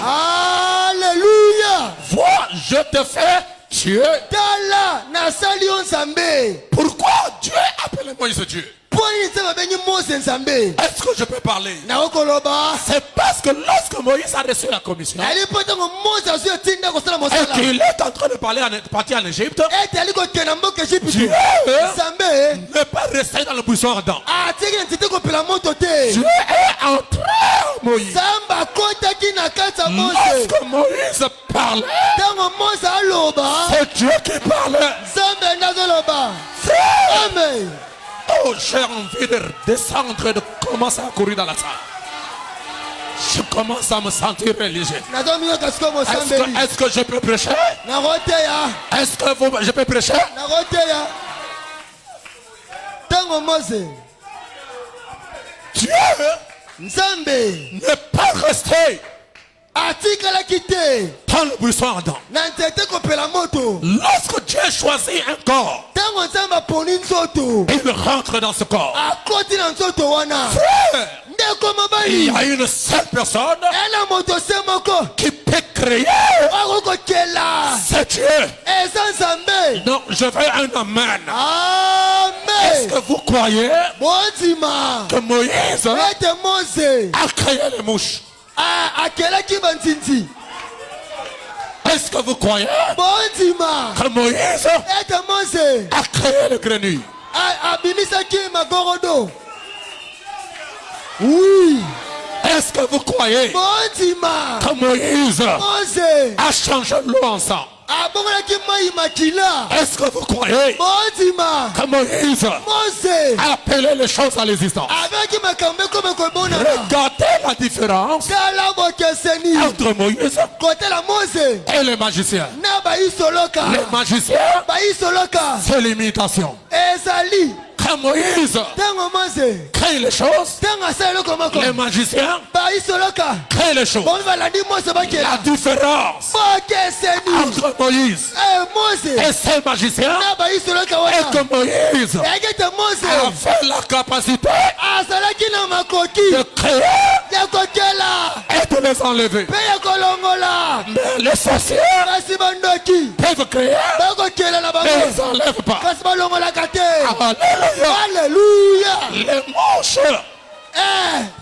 Alléluia. Vois, je te fais Dieu. Tala nasali yo Nzambe. Pourquoi Dieu appelle Moïse Dieu? Poni nzambe bengi Mose Nzambe. Est-ce que je peux parler? Na okoloba. C'est parce que lorsque Moïse a reçu la commission Ali potango Mose azu etinda kosala et mosala. qu'il est en train de partir en Égypte, Ete ali kokena mboka Egypte. Dieu Nzambe ne peut pas rester dans le buisson ardent. atiki nzete kopela moto te. Dieu est entré en Moïse. Nzambe akotaki na kati ya Mose. Lorsque Moïse parlait, Ntango Mose aloba. c'est Dieu qui parlait. Nzambe nazoloba. Frère, Amen. oh, j'ai envie de descendre et de commencer à courir dans la salle. Je commence à me sentir religieux. Nazomiyoka siko mosambeli. Est-ce que je peux prêcher? Nakoteya. Est-ce que je peux prêcher? Nakoteya. Ntango Mose. Dieu Nzambe n'est pas resté atikalaki te dans le buisson ardent. na nzete kopela moto. Lorsque Dieu choisit un corps, Ntango Nzambe aponi nzoto il rentre dans ce corps. akoti na nzoto wana. Frère, Ndeko il y mobali a une seule personne ena moto se moko qui peut créer. akokokela C'est Dieu. eza Nzambe. Non, je veux un amen. Est-ce Amen. que vous croyez Bondima que Moïse ete Mose a créé les mouches? akelaki banzinzi. Est-ce que vous croyez Bondima que Moïse ete Mose a créé les grenouilles? abimisaki magorodo. Oui. Est-ce que vous croyez Bondima que Moïse Mose a changé l'eau en sang? abongolaki mai makila. Est-ce que vous croyez Bondima que Moïse Mose a appelé les choses à l'existence? abeki makambo ekoma kobonana. Regardez la différence tala bokeseni entre Moïse kotela Mose et les magiciens. na baisoloka. Les magiciens, baisoloka c'est l'imitation. ezali Quand Moïse ntango mose crée les choses, ntango asala eloko moko les magiciens baisoloka créent les choses. bomi balandi mose La bakela différence bokeseni entre Moïse mose et ces magiciens na baisoloka est wana que Moïse eyaki ete mose avait la capacité azalaki na makoki de créer ya kokela et de les enlever. mpe ya kolongola Mais les sorciers kasi bandoki peuvent créer, bakokela na mais bango ils n'enlèvent pas. kasi balongolaka te Alléluia. alleluya Les mouches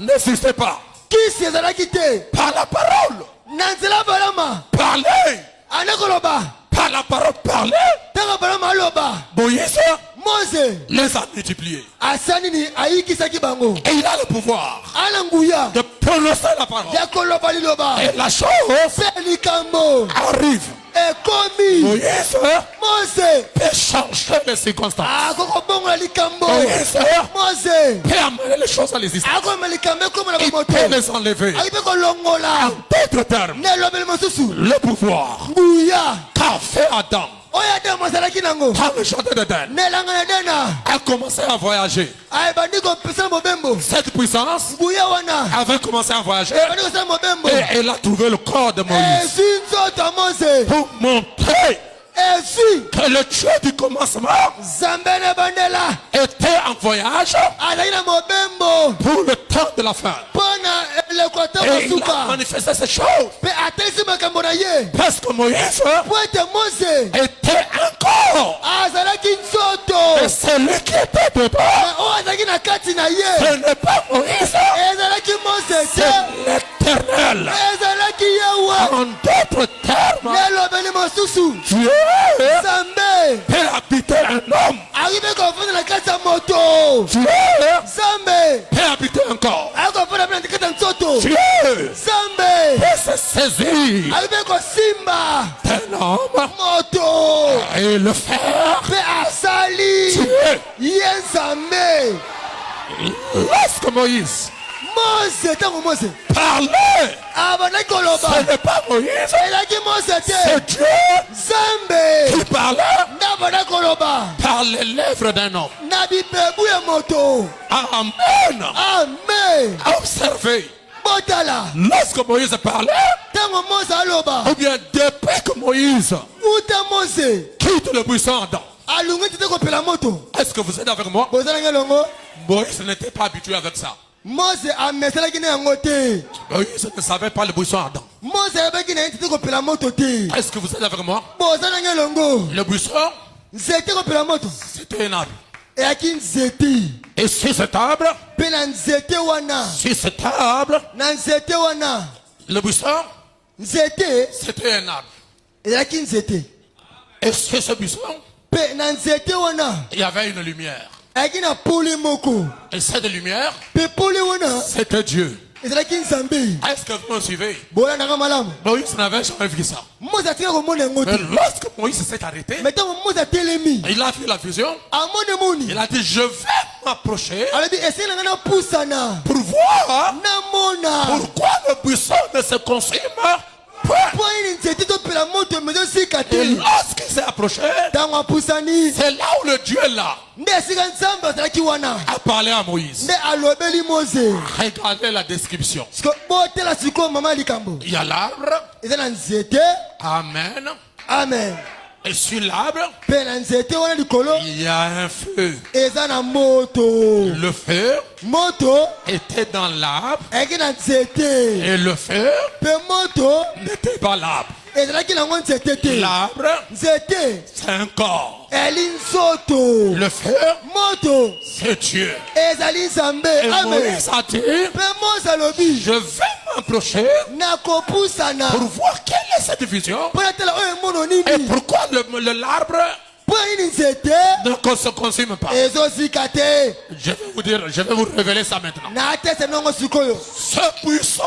n'existaient pas. kisi ezalaki te Par la parole, na nzela balama parler. ane koloba Par la parole, parler. ntango balama aloba Moïse mose les a multipliés. asali nini ayikisaki bango Et il a le pouvoir ana nguya de prononcer la parole. ya koloba liloba Et la chose mpe likambo arrive. ekomi Moïse mose peut changer les circonstances. akokobongola likambo Moïse mose peut amener les choses à l'existence. akoma likambo ekomona Il bamoto peut les enlever. aki mpe kolongola En d'autres termes, na elobeli mosusu le pouvoir nguya qu'a fait Adam oyo adamu azalaki nango dans le jardin d'Éden na elanga na dena a commencé à voyager. ayebandi kopesa mobembo Cette puissance nguya wana avait commencé à voyager ebandi kosala mobembo et elle a trouvé le corps de Moïse ezwi nzoto ya mose pour montrer ezwi que le Dieu du commencement nzambe na ebandela était en voyage azalaki na mobembo pour le temps de la fin. mpo na eleko ata Et il a kosuka manifesté ces choses mpe atalisi makambo na ye parce que Moïse mpo ete mose était encore. azalaki nzoto Et celui qui était dedans, na oyo azalaki na kati na ye ce n'est pas Moïse, ezalaki mose c'est te l'Éternel. ezalaki yewa En d'autres termes, na elobeli mosusu Dieu nzambe peut habiter un homme. akoki mpe kofanda na kati ya moto Dieu nzambe peut habiter un corps. akoki kofanda mpe na kati ya nzoto Dieu nzambe peut se saisir akoki mpe kosimba d'un homme moto et le faire. mpe asali Dieu, ye nzambe lorsque Moïse mose ntango mose parlait, abandaki koloba ce n'est pas Moïse, elaki mose te c'est Dieu nzambe qui parlait nde abandaki koloba par les lèvres d'un homme. na bibebu ya moto Amen. amen Observez, botala lorsque Moïse parlait, ntango mose aloba ou bien depuis que Moïse uta mose quitte le buisson Adam, alungi tete kopela moto est-ce que vous êtes avec moi? bozalaki elongo Moïse n'était pas habitué avec ça. mose amesalaki na yango te Moïse ne savait pas le buisson Adam. mose ayebaki na ye tete kopela moto te Est-ce que vous êtes avec moi? bozalaki elongo Le buisson, nzete kopela moto c'était un arbre. eyaki nzete Et sur cet arbre, mpe na nzete wana na nzete wana, le buisson, nzete c'était un arbre. ezalaki nzete Et sur ce buisson, mpe na nzete wana il y avait une lumière. ayaki na pole moko Et cette lumière, mpe pole wana c'était Dieu. ezalaki nzambe Est-ce que vous me suivez? bolandaka malamu Moïse n'avait jamais vu ça. mose atika komona yango Mais te lorsque Moïse s'est arrêté, me ntango mose atelemi il a vu la vision. amoni moni Il a dit, je vais m'approcher alobi esili na ngai napusana pour voir namona pourquoi le buisson ne se consume pas. mpo nini nzete topela moto mezosika Et te lorsqu'il s'est approché, ntango apusani c'est là où le Dieu là nde esika nzambe azalaki wana a parlé à Moïse. nde alobeli mose Regardez la description. siko botela sikoyo mama ya likambo Il y a l'arbre. eza na nzete Amen. amen Et sur l'arbre, mpe na nzete wana likolo il y a un feu. eza na moto Le feu moto était dans l'arbre eyaki na nzete et le feu mpe moto n'était pas l'arbre. ezalaki nango nzete te L'arbre, nzete c'est un corps. eli nzoto Le feu, moto c'est Dieu. ezali nzambe Et amen Moïse a dit, mpe mose alobi je vais m'approcher nakopusana pour voir quelle est cette vision mpo natala oyo emono et nini pourquoi l'arbre mpo nini nzete ne se consume pas. ezozika te Je vais vous dire, je vais vous révéler ça maintenant. natese nongo sikoyo Ce buisson,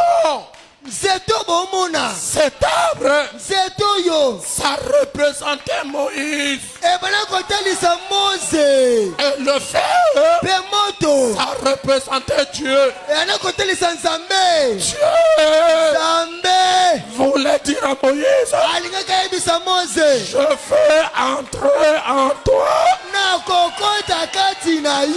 nzete bomona cet arbre, nzete oyo ça représentait Moïse. ebana kotalisa mose Et le feu, mpe moto ça représentait Dieu. eyana kotalisa nzambe Dieu nzambe voulait dire à Moïse, alingaki ayebisa mose je veux entrer en toi nakokota kati na yo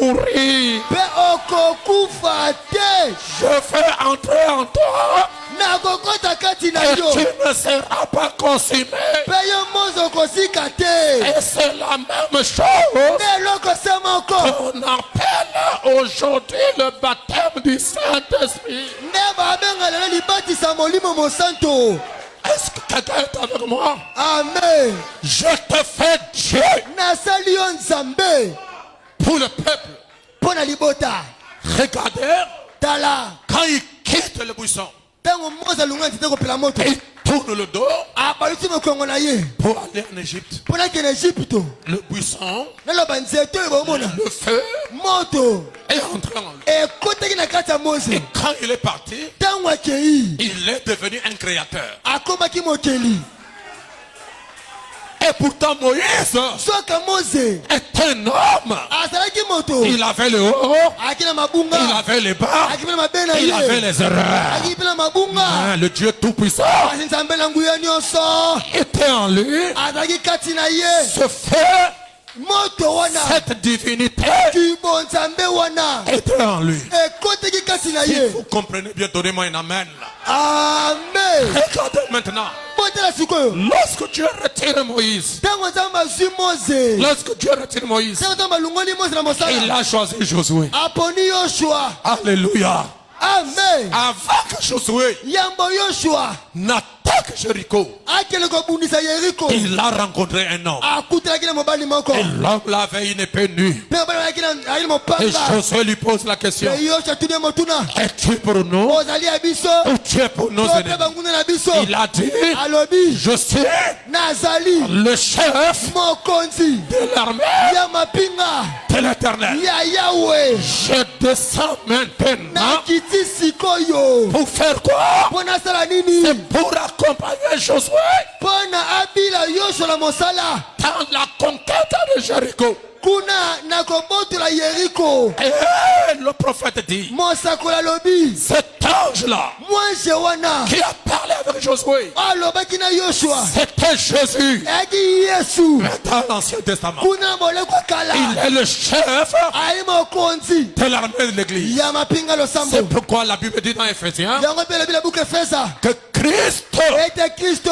mourir. mpe okokufa te. Je vais entrer en toi nakokota kati na et yo tu ne seras pas consumé. mpe yo mozo okosika te. Et c'est la même chose nde eloko se moko qu'on appelle aujourd'hui le baptême du Saint-Esprit. nde babenga lelo libatisa molimo mosanto. Est-ce que quelqu'un est avec moi? amen. Je te fais Dieu nasali yo nzambe pour le peuple. mpo na libota. Regardez, tala quand il quitte le buisson, ntango mozo alunga nzete kopela moto il tourne le dos abalusi mokongo na ye pour aller en Égypte. mpo nakende Egypte. Le buisson, naloba nzete oyo bomona le feu moto est entré en lui. ekotaki na kati ya moze. Et quand il est parti, ntango akei il est devenu un créateur. akomaki mokeli. Et pourtant Moïse soka moze est un homme. azalaki moto Il avait le haut, aki na mabunga il avait les bas, aki mpe na mabe na il avait ye les erreurs. aki mpe na mabunga. Ah, le Dieu Tout-Puissant kasi nzambe na nguya nyonso était en lui. azalaki kati na ye. Ce feu, moto wana cette divinité kibonzambe wana était en lui. ekotaki kati na Si ye. vous comprenez bien, donnez-moi un amen. amen. Regardez maintenant. botela sikoyo Lorsque Dieu retire Moïse, ntango nzambe azwi moze lorsque Dieu retire Moïse, ntango nzambe alongoli moze na il mosala a choisi Josué. aponi yoshua. Alléluia. amen. Avant que Josué yambo yoshua n'attaque Jéricho, akende kobundisa yeriko il a rencontré un homme. akutelaki na mobali moko Et l'homme avait une épée nue. mpe mobali alaki na Et mopanga. Josué lui pose la question: mpe yoshua atuni ye motuna es-tu pour nous ozali ya biso ou tu es pour nos to mpe ennemis? banguna na biso. Il a dit: alobi je suis nazali le chef mokonzi de l'armée ya mapinga de l'éternel. ya yawe. Je descends maintenant nakiti sikoyo pour faire quoi? mpo nasala nini? C'est pour accompagner Josué mpo na abila yoshua na mosala dans la conquête de Jéricho. kuna na kobotola yeriko. Et le prophète dit: mosakoli alobi cet ange-là mwanje wana qui a parlé avec Josué, alobaki na yoshua c'était Jésus. eyaki yesu Mais dans l'Ancien Testament, kuna na moleko kala il est le chef ali mokonzi de l'armée de l'église. ya mapinga losambo. C'est pourquoi la Bible dit dans Éphésiens yango mpe elobi na buku efesa que Christ ete kristo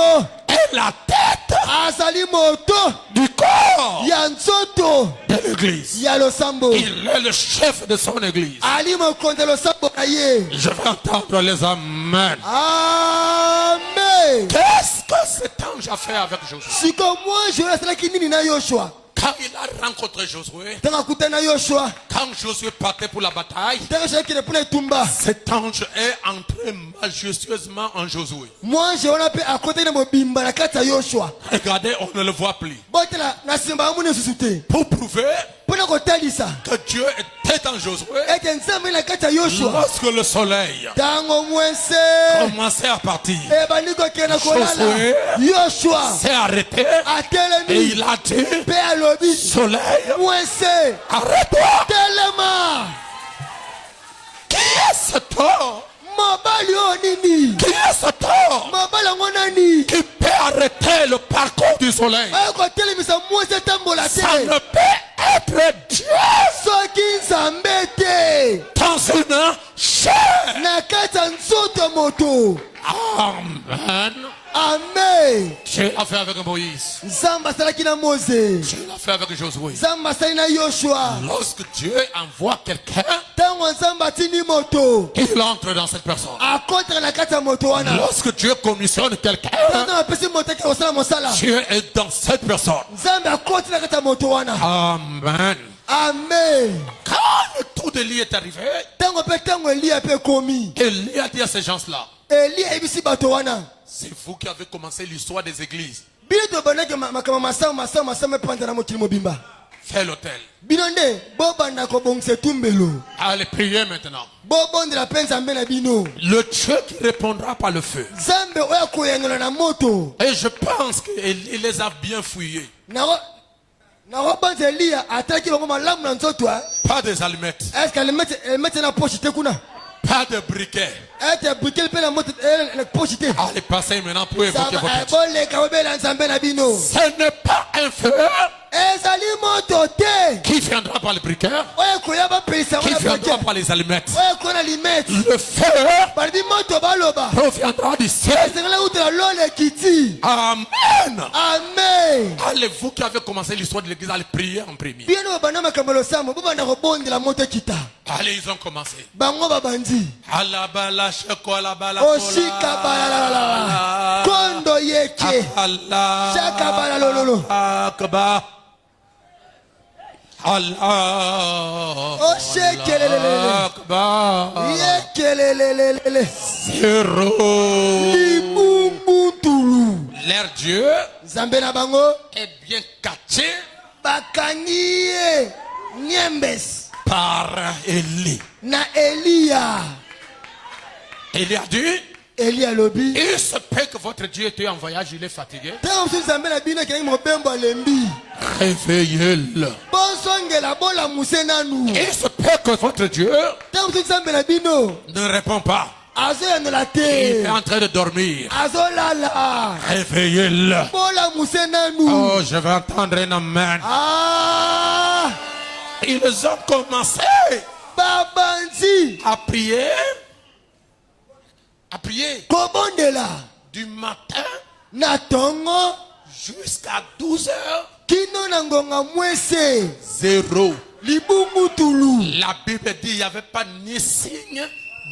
est la tête azali moto du corps ya nzoto de l'église. ya losambo. Il est le chef de son église. ali mokonzi ya losambo na ye. Je vais entendre les amen. amen. Qu'est-ce que cet ange a fait avec Josué? siko mwanje oyo asalaki nini na yoshua Quand il a rencontré Josué, ntango akutana na yoshua quand Josué partait pour la bataille, ntango yoshua akende mpona etumba cet ange est entré majestueusement en Josué. mwanje wana mpe akotaki na mobimba na kati ya yoshua. Regardez, on ne le voit plus. botela na nsima ya muna lisusu te Pour prouver mpona kotalisa que Dieu était en Josué, ete nzambe na kati ya yoshua. lorsque le soleil ntango mwese commençait à partir, ebandi kokende kolala Josué yoshua s'est arrêté et atelemi il a dit: mpe alobi soleil, mwese arrête-toi. telema. Qui est cet homme? mobali oyo nini? Qui est cet homme mobali yango nani qui peut arrêter le parcours du soleil? oyo kotelemisa mwasi etambola te? Ça ne peut être Dieu soki nzambe te dans une chair. na kati ya nzoto ya moto. Amen. amen. Dieu l'a fait avec Moïse. nzambe asalaki na moze. Dieu l'a fait avec Josué. nzambe asali na yoshua. Lorsque Dieu envoie quelqu'un, ntango nzambe atindi moto il entre dans cette personne. akotaka na kati ya moto wana. Lorsque Dieu commissionne quelqu'un, nzambe apesi moto ake kosala mosala. Dieu est dans cette personne. nzambe akoti na kati ya moto wana. Amen. amen. Quand le tour d'Élie est arrivé, ntango mpe ntango eliya mpe ekomi Élie a dit à ces gens-là: eliya ayebisi bato wana c'est vous qui avez commencé l'histoire des églises. bino tobandaki makambo masambo epanda na mokili mobimba. Fais l'autel. bino nde bobanda kobongisa etumbelo Allez prier maintenant. bobondela mpe nzambe na bino. Le Dieu qui répondra par le feu. nzambe oyo akoyangola na moto. Et je pense qu'il les a bien fouillés. nakobanza eliya atalaki bango malamu na nzoto. Pas des allumettes, eske alimete na poche te kuna? pas de briquets. ete brikeli mpe na moto na poche te? Allez passer maintenant pour évoquer votre Dieu. boleka bobela nzambe na bino. Ce n'est pas un feu ezali moto te Qui viendra par le briquet? oyo koya bapelisa Qui ngo na viendra briquet par les allumettes? oyo koya na limete Le feu balobi moto baloba proviendra du ciel. esengeli kutela lolo ekiti Amen. amen Allez-vous qui avez commencé l'histoire de l'église, allez prier en premier. bino babanda makambo losambo bobanda kobondela moto ekita Allez, ils ont commencé. bango babandi Alabala shekola bala oshika balalala kondo yeke Allah shaka balalolo akbar. Allah oshekelelele akbar. yekelelelele Zéro. libumbutulu Leur Dieu nzambe na bango est bien caché bakangi ye nyembesi par Élie. na eliya Élie a dit, eliya alobi il se peut que votre Dieu était en voyage, il est fatigué. ntango mosusu nzambe na bino akelaki mobembo alembi Réveillez-le. bosongela bolamuse nanu Il se peut que votre Dieu ntango mosusu nzambe na bino ne répond pas. azoyanola Il te est en train de dormir. azolala Réveillez-le. bolamuse nanu Oh, je vais entendre un amen. ah Ils ont commencé babandi à prier kobondela du matin na tongo jusqu'à 12 heures. kino na ngonga mwese Zéro. libungutulu La Bible dit qu'il n'y avait pas ni signe,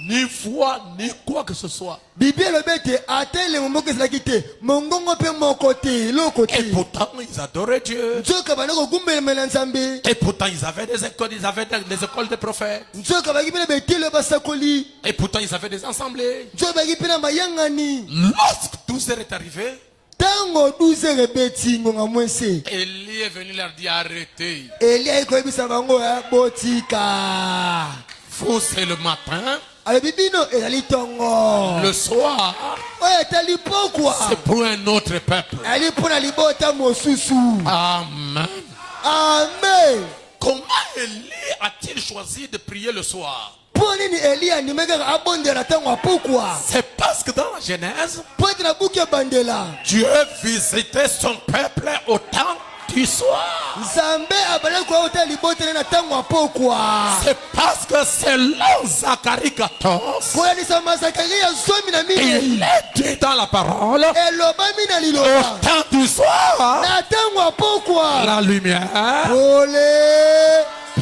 ni voix, ni quoi que ce soit. bibi elobi ete ata elemo moko ezalaki te mongongo mpe moko te eloko Et te pourtant, ils adoraient Dieu. nzoka banda kogumbelemela nzambe Et pourtant, ils avaient des écoles, ils avaient des écoles de prophètes. nzoka baki mpe na betelo basakoli Et pourtant, ils avaient des assemblées. nzoka baki mpe na mayangani Lorsque 12 heures est arrivé, ntango 12 heures ebeti ngonga mwese Élie est venu leur dire arrêtez. elia ayi koyebisa bango ya botika Vous, c'est le matin. alobi bino ezali tongo Le soir, oyo etali pokwa c'est pour un autre peuple. ezali mpo na libota mosusu Amen. amen Comment Élie a-t-il choisi de prier le soir? mpo nini eliya andimaki kaka abondela ntango apokwa C'est parce que dans la Genèse, mpo ete na buku ebandela Dieu visitait son peuple au temps du soir. nzambe abandaki koya kotala libota ne na ntango apokwa C'est parce que selon Zacharie 14, koyanisa mazakari ya 12 il est dit dans la parole, elobami na au liloba temps du soir, na ntango apokwa la lumière pole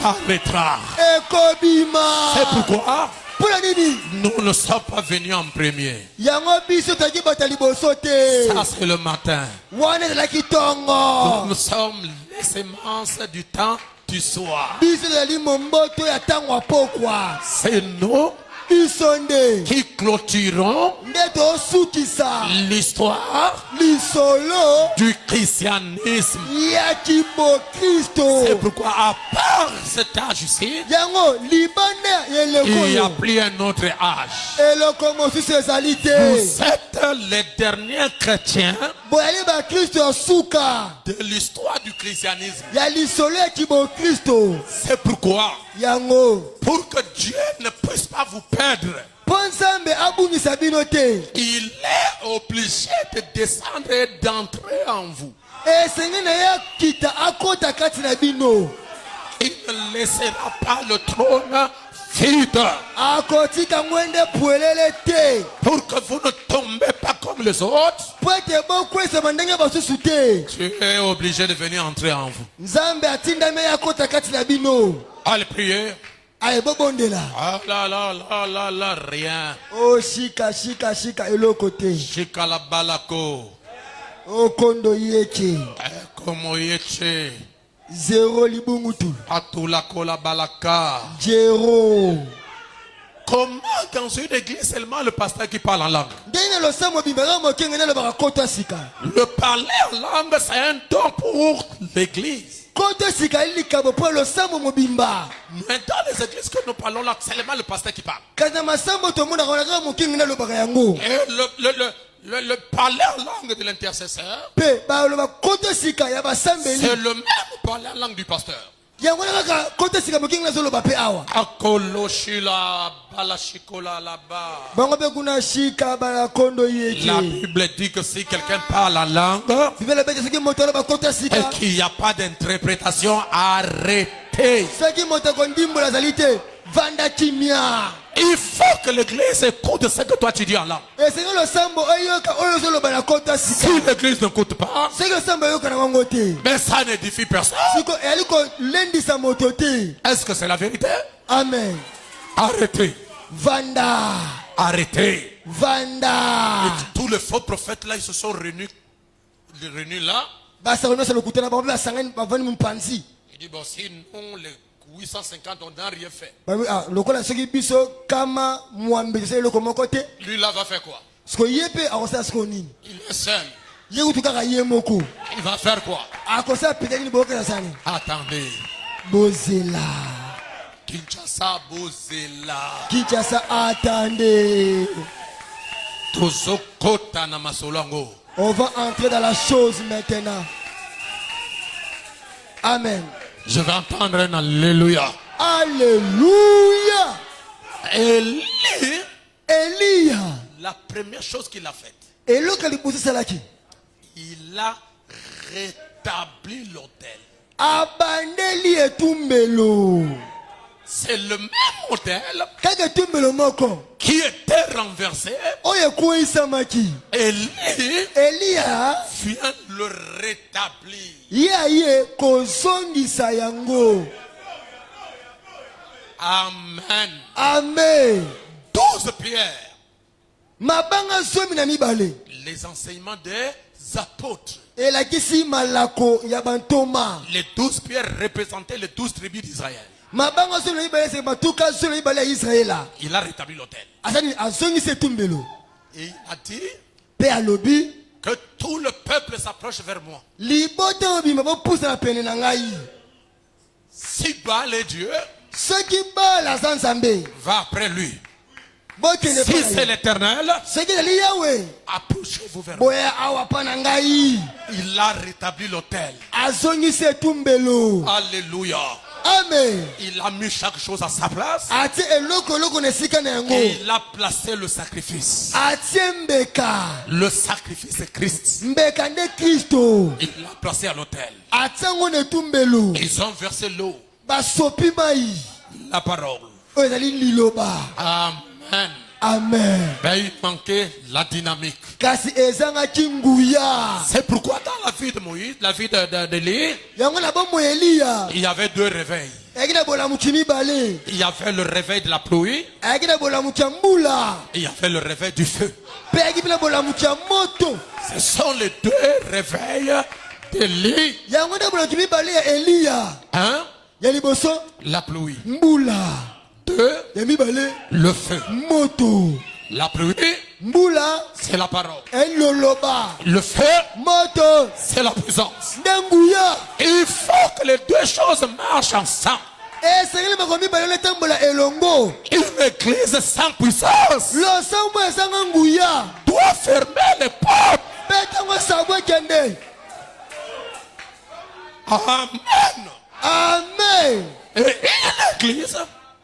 paraîtra. ekobima C'est pourquoi mpona nini nous ne sommes pas venus en premier. yango biso toyaki bata liboso te Ça, c'est le matin. wana ezalaki tongo Nous sommes les semences du temps du soir. biso ezali momboto ya ntango apokwa C'est nous biso nde qui clôturons nde tosukisa l'histoire lisolo du christianisme. ya kibokristo C'est pourquoi, à part cet âge ici, yango libanda ya eloko il n'y a oyo plus un autre âge. eloko mosusu ezali te Vous êtes les derniers chrétiens boyali bakristo ya suka de l'histoire du christianisme. ya lisolo ya kibokristo C'est pourquoi, yango pour que Dieu ne puisse pas vous perdre, mpo nzambe abungisa bino te il est obligé de descendre et d'entrer en vous. esengeli na ye akita akota kati na bino Il ne laissera pas le trône vide akotika ngwende pwelele te pour que vous ne tombez pas comme les autres. mpo ete bokwesama ndenge basusu te Dieu est obligé de venir entrer en vous. nzambe atindami ye akota kati na bino Allez prier. aye bobondela Ah là là là là là, rien. o shika eloko te Shikalabalako. okondo yeke Como yeche. zero libungutu Atulakola balaka. jero Comment dans une église seulement le pasteur qui parle en langue? ndenge na losambo bimbaka mokenge nalobaka koto sika Le parler en langue, c'est un don pour l'église. koto sika ali likambo mpo losambo mobimba Mais dans les églises que nous parlons là, c'est seulement le pasteur qui parle. kasi na masambo tomonaka kaka mokenge nalobaka yango Et le parler en langue de l'intercesseur, mpe baloba koto sika ya basambeli c'est le même parler en langue du pasteur. yango na kaka kota sika mokingi na zolo bape awa Akoloshila balashikola là-bas. bango be kuna shika bala kondo La yeke Bible dit que si quelqu'un parle la langue bibele bete soki moto na bakota et sika qu'il n'y a pas d'interprétation, arrêtez. soki moto kondimbola azali te vanda kimia Il faut que l'église écoute ce que toi tu dis en langue. esengi losambo oyoka oyo ozoloba na kota sika Si l'église n'écoute pas, soki losambo oyoka na bango te mais ça n'édifie personne. siko eyali kolendisa moto te Est-ce que c'est la vérité? amen Arrêtez. vanda Arrêtez. vanda Tous les faux prophètes là, ils se sont réunis là. basako nyonso lokutana bango mpe basangani bavandi mpanzi Il dit, bon, sinon les 850 on n'a rien fait. lokola soki biso kama mwambe tosali eloko moko te Lui là va faire quoi? siko ye mpe akosala siko nini Il est seul. ye kutu kaka ye moko Il va faire quoi? akosala pete nini boyokela sani Attendez. bozela Kinshasa Bozela. kinshasa atande Tozokota na masolongo. on va entrer dans la chose maintenant amen Je vais entendre un alléluia. alléluia Élie, eliya la première chose qu'il a faite, eloko ya liboso esalaki il a rétabli l'autel. abandeli etumbelo C'est le même autel kaka etumbelo moko qui était renversé. oyo ekweyisamaki Élie eliya vient le rétablir. ye aye kozongisa yango Amen. amen 12 pierres. mabanga zomi na mibale Les enseignements des apôtres. elakisi malako ya bantoma Les 12 pierres représentaient les 12 tribus d'Israël. mabanga zomi na mibale ese batuka zomi na mibale ya israela Il a rétabli l'autel. asani azongisa etumbelo Et il a dit mpe alobi que tout le peuple s'approche vers moi. libota mobimba bopusana pene na ngai Si Baal est Dieu, soki bala aza nzambe va après lui. bokende Si mpa c'est na ye. l'Éternel, soki ezali yawe approchez-vous vers moi. boya awa mpa na ngai Il a rétabli l'autel. azongisa etumbelo Alléluia. amen Il a mis chaque chose à sa place. atie eloko na esika na yango Et il a placé le sacrifice. atie mbeka Le sacrifice est Christ. mbeka nde kristo Il l'a placé à l'autel. atie yango na etumbelo Ils ont versé l'eau, basopi mai la parole. oyo ezali liloba Amen. amen Mais il manquait la dynamique. kasi ezangaki nguya C'est pourquoi dans la vie de Moïse, la vie d'Élie, yango na bomoi eliya il y avait deux réveils. ayaki na bolamuki mibale Il y avait le réveil de la pluie ayaki na bolamuki ya mbula et il y avait le réveil du feu. mpe ayaki mpe na bolamuki ya moto Ce sont les deux réveils d'Élie. yango nde bolamuki mibale ya eliya Un, ya liboso la pluie. mbula Deux, ya mibale le feu. moto La pluie, mbula c'est la parole. eloloba Le feu, moto c'est la puissance. nde nguya Il faut que les deux choses marchent ensemble. esengeli makambo mibale letambola elongo Une église sans puissance losambo esanga nguya doit fermer les portes. mpe ntango sabo ekende Amen. amen Et une église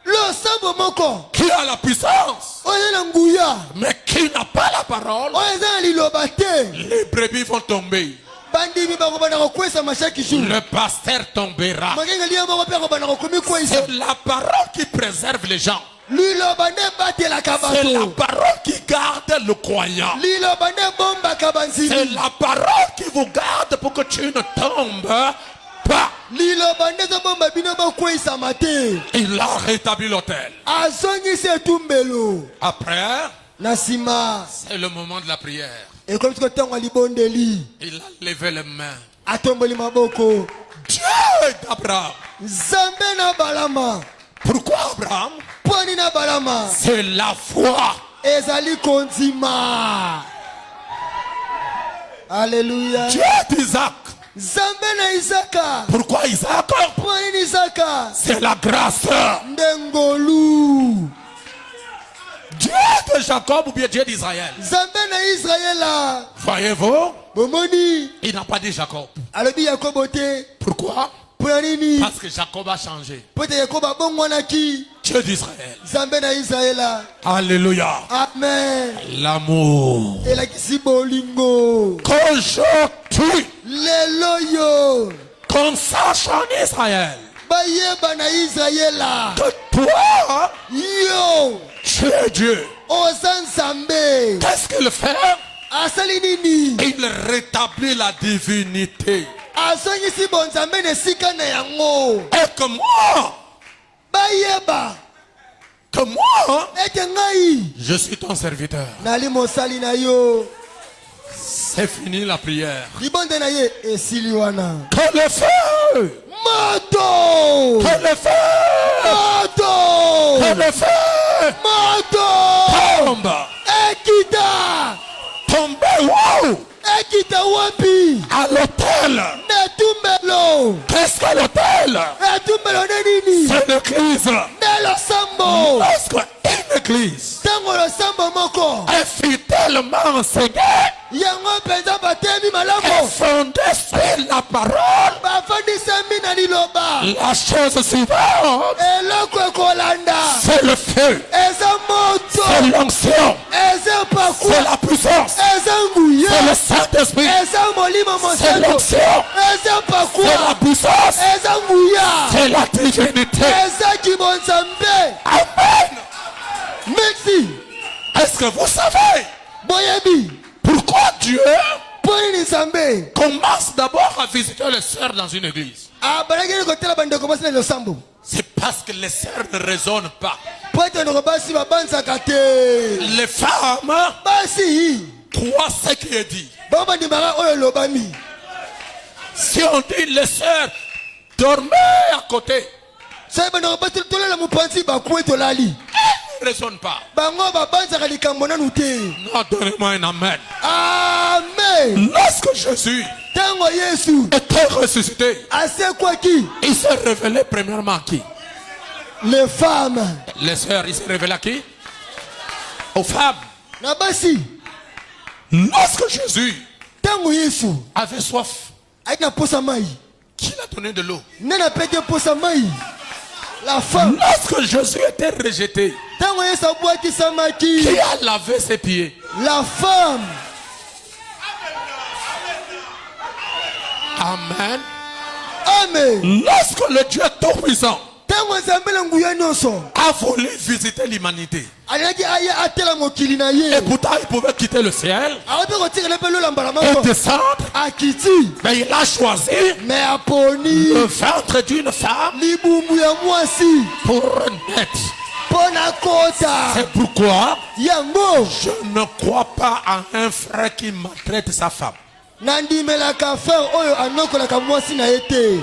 losambo moko qui a la puissance, oyo eza na nguya mais qui n'a pas la parole, oyo eza na liloba te les brebis vont tomber. bandimi bakobanda kokwesama chaque jour Le pasteur tombera. makengeli ye moko mpe akobanda kokomikwesa C'est la parole qui préserve les gens. liloba nde ebatelaka C'est la bato parole qui garde le croyant. liloba nde ebombaka C'est banzimi la parole qui vous garde pour que tu ne tombes pas. liloba nde ezobomba bino bokwesama te Il a rétabli l'autel. azongisi etumbelo Après, na nsima c'est le moment de la prière. ekomi tiko ntango ya libondeli Il a levé les mains. atomboli maboko Dieu d'Abraham. nzambe na balama Pourquoi Abraham? mponi na balama C'est la foi. ezali kondima alleluya Dieu d'Isaac. nzambe na isaka Pourquoi Isaac? mponi isaka C'est la grâce. nde ngolu Dieu de Jacob ou bien Dieu d'Israël. nzambe na Voyez-vous? bomoni Il n'a pas dit Jacob. alobi yakobo te Pourquoi? mpona nini Parce que Jacob a changé. po ete yakobo abongwanaki Dieu d'Israël. nzambe na israela. Alléluia. Amen. L'amour. Elakisi bolingo. Qu'aujourd'hui, Lelo yo qu'on sache en Israël bayeba na israela que toi, yo tu es Dieu. oza nzambe. Qu'est-ce qu'il fait? Asali nini? Il rétablit la divinité. Azongisi bonzambe na esika na yango. Et que moi, Bayeba ete ngai je suis ton serviteur. nali mosali na yo. C'est fini la prière. Libonde na ye esili wana. Que le feu, Moto! que le feu, Moto! que le feu Moto! tombe. Ekita! Tomber où? Ekita wapi? À l'autel. Netumbelo! Qu'est-ce que l'autel? Etumbelo ne nini? C'est l'église. Nelo sambo! Lorsque une église Tango lo sambo moko. est fidèlement enseignée Yango penza batemi et malamu. fondée sur la parole, Bafandisami na liloba. la chose suivante, Eloko ekolanda. c'est le feu, Eza moto. c'est l'onction, Eza pakwa. c'est la puissance, Eza nguya. c'est le Saint-Esprit, Eza molimo c'est mosantu. l'onction, Eza c'est la pakwa. puissance, Eza nguya. c'est la divinité. Eza kibonzambe. Amen. Merci. Est-ce que vous savez Boyebi. pourquoi Dieu Poni nzambe. commence d'abord à visiter les sœurs dans une église? Ah, balageli kotela bandeko basi na losambo. C'est parce que les sœurs ne raisonnent pas. Po ete ndeko basi babanzaka te. Les femmes Basi. croient ce qui est dit. Bango bandimaka oyo elobami. Si on dit les sœurs, dormez à côté, Soki bandeko basi tolela mopanzi bakwe tolali. elles ne raisonnent pas. Bango babanzaka likambo nanu te. Non, donnez-moi un amen. Amen. Lorsque Jésus Tango Yesu était ressuscité, asekwaki il s'est révélé premièrement à qui? les femmes Les sœurs, il s'est révélé à qui? Aux femmes. na basi. Lorsque Jésus Tango Yesu avait soif, ayi na posa mai. qui l'a donné de l'eau? Nani apeki posa mai? La femme. Lorsque Jésus était rejeté, Tango Yesu abwakisamaki. qui a lavé ses pieds? La femme. Amen. Amen. Lorsque le Dieu Tout-Puissant Tango nzambe na nguya nyonso a voulu visiter l'humanité, alingaki aye atela mokili na et ye. pourtant il pouvait quitter le ciel Akoki kotikela mpe lolambala et moko. descendre, Akiti. mais il a choisi Me aponi le ventre d'une femme libumbu ya mwasi pour naître. mpo na kota. C'est pourquoi Yango je ne crois pas en un frère qui maltraite sa femme. nandimelaka frere oyo anokolaka mwasi na ye te.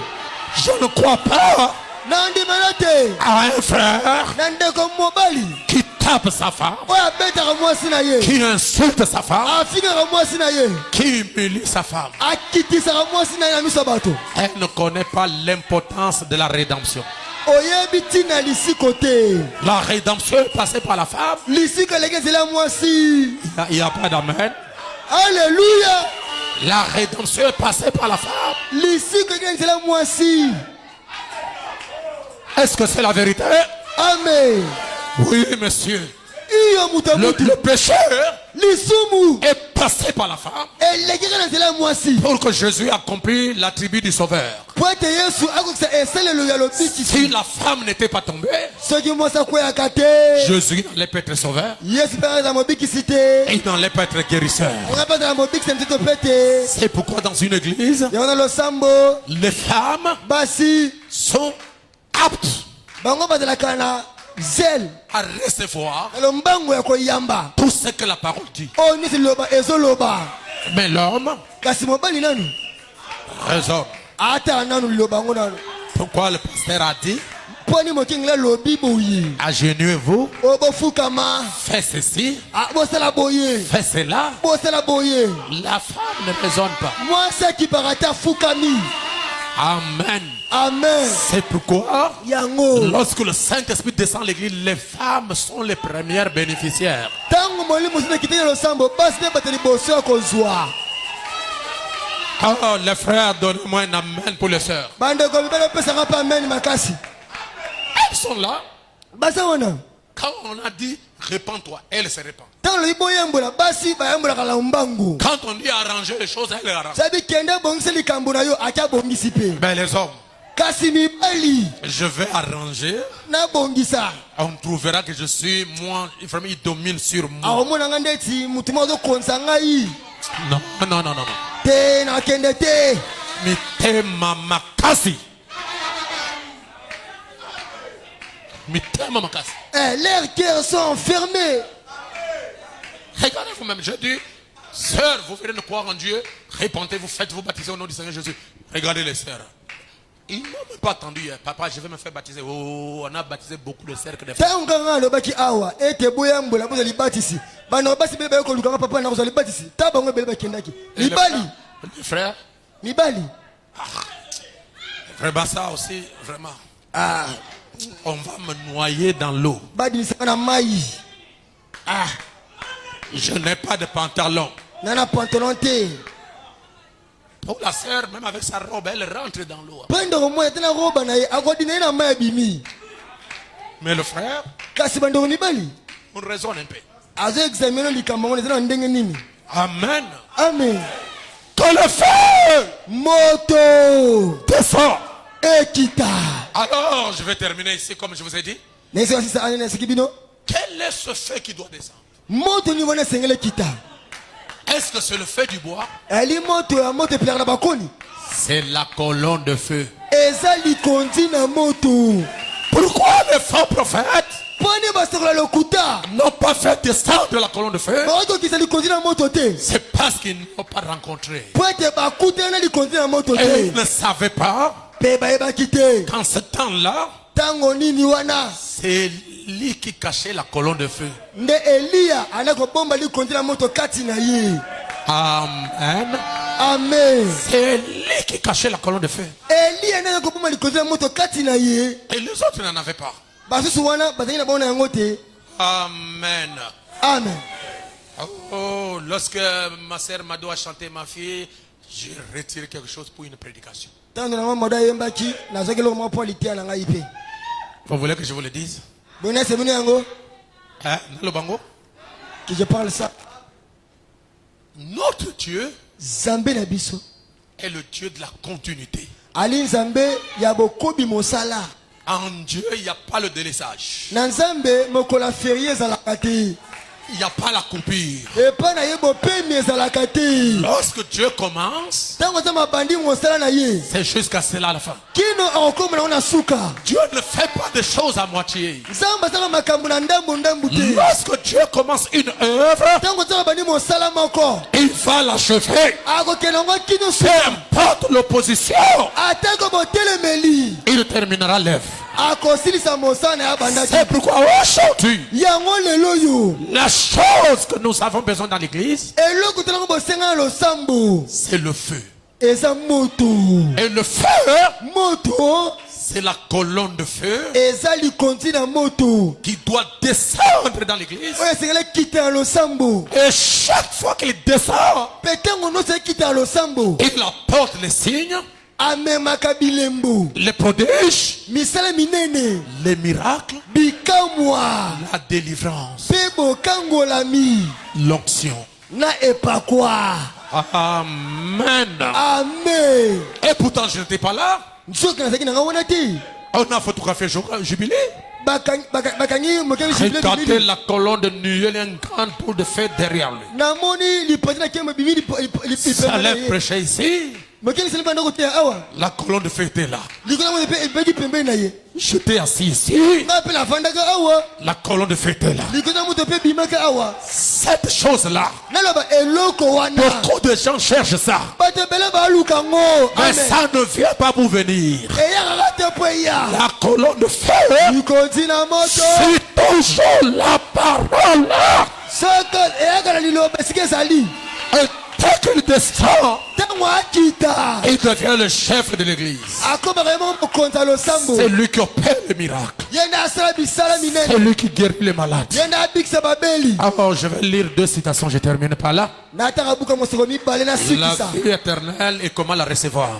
Je ne crois pas Nandimela te à un frère na ndeko mobali qui tape sa femme, oyo abetaka mwasi na ye, qui insulte sa femme, afingaka mwasi na ye, qui humilie sa femme. akitisaka mwasi na ye na miso ya bato. Elle ne connaît pas l'importance de la rédemption. Oyebi ntina lisiko te. La rédemption est passée par la femme. Lisiko eleki nzela ya mwasi. Il n'y a pas d'amen. Alléluia. La rédemption est passée par la femme. Lisiko eleki nzela ya mwasi. Est-ce que c'est la vérité? Amen. Oui, monsieur. Iyo muta mutu. Le péché Lisumu est passé par la femme elekeki na nzela ya mwasi. pour que Jésus accomplisse l'attribut du Sauveur. Po ete Yesu akokisa esalelo ya lobikisi. Si la femme n'était pas tombée, Soki mwasi akweyaka te, Jésus n'allait pas être sauveur. Yesu mpe azala mobikisi te. Il n'allait pas être guérisseur. Anga mpe azala mobikisi ya mtoto mpe te. C'est pourquoi dans une église, Yango na losambo les femmes basi sont aptes bango bazalaka na zele à recevoir na lombango ya koyamba tout ce que la parole dit. oyo nyonso liloba ezoloba. Mais l'homme Kasi mobali nanu raisonne. atala nanu liloba yango nanu. Pourquoi le pasteur a dit, Poni mokengela lobi boye agenouillez-vous, oyo bofukama, faites ceci, bosala boye, faites cela. bosala boye. La femme ne raisonne pas. Mwasi akipaka te afukami. Amen. Amen. C'est pourquoi, Yango lorsque le Saint-Esprit descend à l'église, les femmes sont les premières bénéficiaires. ntango molimo mosusu ekitaki na losambo basi nde bato liboso ya kozwa. Oh, les frères, donnez-moi un amen pour les sœurs. bandeko mibali opesanga mpe amen makasi Elles sont là. baza wana Quand on a dit répands-toi, elles se répandent. ntango lobi boyembola basi bayembolaka na mbangu Quand on dit arranger les choses, elles arrangent. sabi kende bongisa likambo na yo ati abongisi mpe Mais les hommes, kasi mibali je vais arranger. nabongisa On trouvera que je suis, moi, vraiment, il domine sur moi. akomonanga ndeti mutu moko azokonza ngai Non, non, non, non, non. te nakende te Mitema makasi. Mitema makasi. leurs cœurs sont enfermés. Regardez vous-même, je dis, sœurs, vous venez de croire en Dieu, répentez-vous, faites-vous baptiser au nom du Seigneur Jésus. Regardez les sœurs. Ils n'ont même pas attendu, papa, je vais me faire baptiser. Oh, on a baptisé beaucoup de sœurs que des femmes. ntango kanga alobaki awa ete boyambola bozwa libatisi bana basi bele bayekolukanga papa na kozwa libatisi ta bango ebele bakendaki Et mibali les frères, mibali vraiment ça aussi, vraiment. ah, On va me noyer dans l'eau. badimisaka na mai Je n'ai pas de pantalon. nana pantalon te Pour la sœur, même avec sa robe, elle rentre dans l'eau. mpo ndeko moya te na roba na ye akodina ye na mai abimi Mais le frère, kasi bandeko mibali on raisonne un peu. azoexamine likambo ngo eza na ndenge nini Amen. amen Que le feu moto descend. ekita Alors, je vais terminer ici comme je vous ai dit. nayesoka sisa anene asiki bino Quel est ce feu qui doit descendre? moto nini wana esengeli ekita Est-ce que c'est le feu du bois? eli moto ya moto epelaka na bakoni C'est la colonne de feu. eza likondi na moto Pourquoi les faux prophètes mponi basokola lokuta n'ont pas fait descendre la colonne de feu? bakokokisa likondi na moto te C'est parce qu'ils n'ont pas rencontré. mpo ete bakutana na likondi na moto Et ils te ne savaient pas mpe bayebaki te qu'en ce temps-là, ntango nini wana c'est lui qui cachait la colonne de feu. nde eliya anda kobomba likondi na moto kati na ye Amen. amen C'est lui qui cachait la colonne de feu. eliya nde anda kobomba likondi na moto kati na ye Et les autres n'en avaient pas. basusu wana bazalaki na bango na yango te Amen. amen Oh, lorsque ma sœur Mado a chanté ma fille, j'ai retiré quelque chose pour une prédication. ntango nango modo ayembaki nazwaki eloko moko mpo litiya na ngai mpe Vous voulez que je vous le dise? boni esemini yango Hein? Nalo bango? que je parle ça Notre Dieu nzambe na biso est le Dieu de la continuité. ali nzambe ya bokobi mosala En Dieu, il n'y a pas le délaissage. na nzambe mokolo ferie ezalaka te Il n'y a pas la coupure. epai na ye bopemi ezalaka te Lorsque Dieu commence, ntango aza mabandi mosala na ye c'est jusqu'à cela à la fin. kino akokoma nango na suka Dieu ne fait pas des choses à moitié. nzambe azaka makambo na ndambu te Lorsque Dieu commence une œuvre, ntango aza mabandi mosala moko il va l'achever. akokende yango kino Peu suka importe l'opposition, atako botelemeli il terminera l'œuvre. akosilisa mosala na ye abandaki C'est pourquoi aujourd'hui, yango lelo oyo la chose que nous avons besoin dans l'église, eloko tolango bosenga na losambo c'est le feu. eza moto Et le feu, moto c'est la colonne de feu eza likondi na moto qui doit descendre dans l'église. oyo esengeli ekita na losambo Et chaque fois qu'il descend, mpe ntango nyonso ekita na losambo il apporte les signes, amemaka bilembo les prodiges, misala minene les miracles, bikamwa la délivrance, mpe bokangolami l'onction. na epakwa Amen. amen Et pourtant, je n'étais pas là. nzoki nazalaki na nga wana te On a photographié jubilé. bakangi mokemi Regardez la colonne de nuée, un grand tour de feu derrière lui. namoni lipanzi na kembo bimi Ça allait prêcher ici. mokemi sali bandako te awa La colonne de feu était là. likolo yango mpe epeki pembeni na ye J'étais assis ici. nga mpe navandaka awa La colonne de feu était là. likolo ya moto mpe ebimaka awa Cette chose-là, naloba eloko wana beaucoup de gens cherchent ça. bato ebele baluka ngo Mais ça ne vient pas vous venir. eyakaka te mpo eya La colonne de feu, likondi na moto c'est toujours la parole. soko eyaka na liloba esika ezali Et Dès qu'il descend, ntango akita il devient le chef de l'église. akoma vraiment mokonzi ya losambo. C'est lui qui opère les miracles. Ye nde asala bisala C'est minene. lui qui guérit les malades. Ye nde abikisa babeli. Alors, je vais lire 2 citations, je termine par là. natanga buka moseko mibale La nasukisa. vie éternelle et comment la recevoir.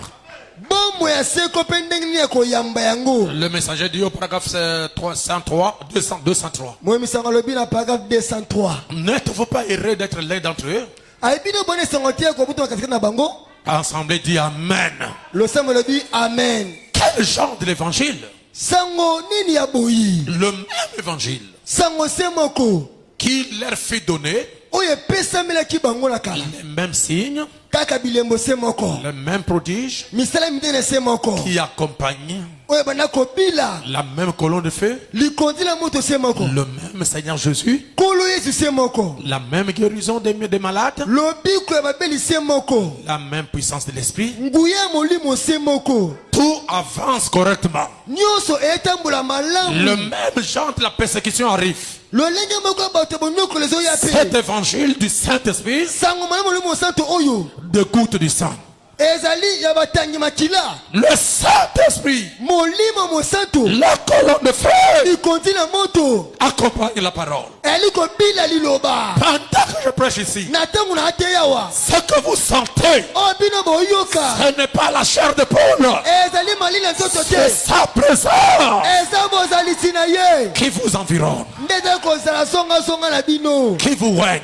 Bombo ya seko mpe ndenge nini ya koyamba yango. Le messager dit au paragraphe 203. moyembi sango alobi na paragraphe 203. N'êtes-vous pas heureux d'être l'un d'entre eux? ayebi nde boni esango te kobuta katikati na bango. Assemblée dit Amen. losambo alobi amen. Quel genre de l'évangile? sango nini ya boyi. Le même évangile sango se moko qui leur fit donner oyo epesamelaki bango na kala. les mêmes signes, kaka bilembo se moko. les mêmes prodiges misala mitene se moko qui accompagnent oyo banda kobila. la même colonne de feu, likondi la moto se moko. le même Seigneur Jésus, kolo yesu se moko. la même guérison des malades, lobiko ya babeli se moko. la même puissance de l'esprit. nguya ya molimo se moko. Tout avance correctement. nyonso etambola Le malamu. même genre de la persécution arrive. lolenge moko ya bato bonyokolo ezoya Cet pe. évangile du Saint-Esprit sango malamu molimo santo oyo dégoûte du sang. ezali ya batangi makila. Le Saint-Esprit, molimo mosanto la colonne de feu, likondi na moto accompagne la parole. eli kobila liloba. Pendant que je prêche ici, na ntango na ate yawa ce que vous sentez, oyo bino boyoka ce n'est pas la chair de poule, ezali malili ya nzoto c'est te. sa présence eza bozalisi na ye qui vous environne, nde ezali kozala songasonga na bino. qui vous règne,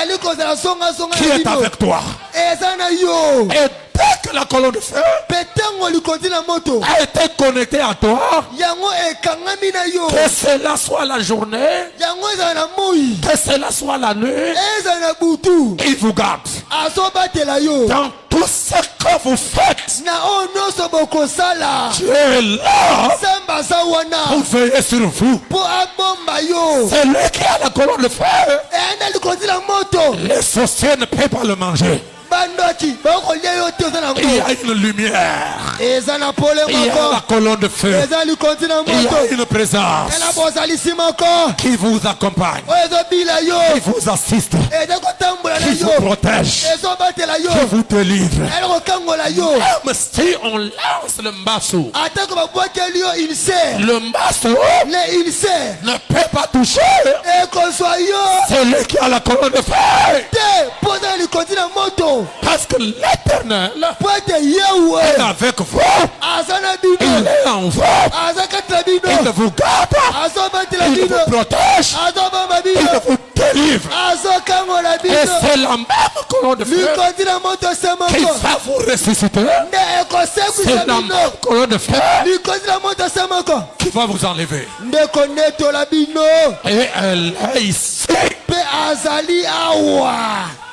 eli kozala songasonga qui na est bino. avec toi. eza na yo Et dès que la colonne de feu mpe ntango likondi na moto a été connectée à toi, yango ekangami na yo. que cela soit la journée, yango ezala na moi que cela soit la nuit, ezala na butu il vous garde. azobatela yo Dans tout ce que vous faites, na oyo nyonso bokosala. Dieu est là nzambe aza wana pour veiller sur vous. mpo abomba yo. C'est lui qui a la colonne de feu. enda likondi na moto Les sorciers ne peuvent pas le manger. bandoki bakolia yo te oza Il y nango. a une lumière. eza na pole Il y a la moko colonne de feu. eza likondi na Il y moto a une présence ela bozalisi moko qui vous accompagne, oyo ezobila qui yo vous assiste, eza kotambola na qui vous yo protège, ezobatela yo qui vous délivre. ela kokangola yo. Même si on lance le mbasso, atako babwakeli yo il sert le mbasso ne il sert ne peut pas toucher. ekozwa yo C'est lui qui a la colonne de feu. te mpo oza na likondi na moto Parce que l'Éternel mpo ete yewe est avec vous. aza na Il bino est en vous. aza kati na Il bino vous garde. azobatela Il bino vous protège. azobamba Il bino vous délivre. azokangola Et bino c'est la même colonne de feu likondi na moto se qui moko va vous ressusciter. nde C'est ekosekwisa la bino même colonne de feu likondi na moto se moko qui va vous enlever. nde konetola bino Et elle est ici. mpe azali awa.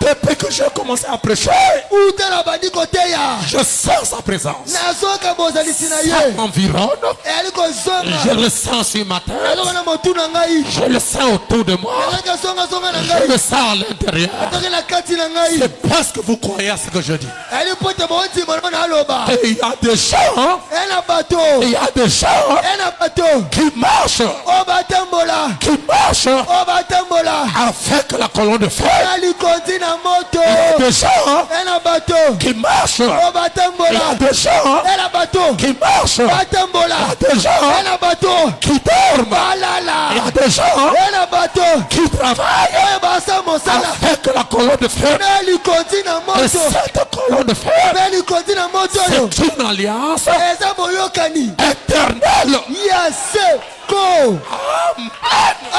Depuis que j'ai commencé à prêcher, uta na bandi koteya je sens sa présence. nazoka bozalisi na Ça ye m'environne. eyali kozonga Je le sens sur ma tête. azoka na motu na ngai Je le sens autour de moi. ezalaki asongasonga na Je ngai le sens à l'intérieur. atoki na kati na ngai C'est parce que vous croyez à ce que je dis. eyali mpo ete boondima namo na aloba Et il y a des gens, eya na bato il y a des gens eya na bato qui marchent, oyo batambola oyo batambola avec la colonne de feu. na likondi na moto Il y a des gens eya na bato qui marchent. oyo Il y a batambola des gens eya na bato qui marchent. Il batambola y a des gens eya na bato qui dorment. balala Il y a des gens eya na bato qui travaillent oyo basa mosala avec la colonne de feu. na likondi na Et moto cette colonne de feu, mpe likondi na moto oyo c'est une alliance eza boyokani éternelle. ya seko.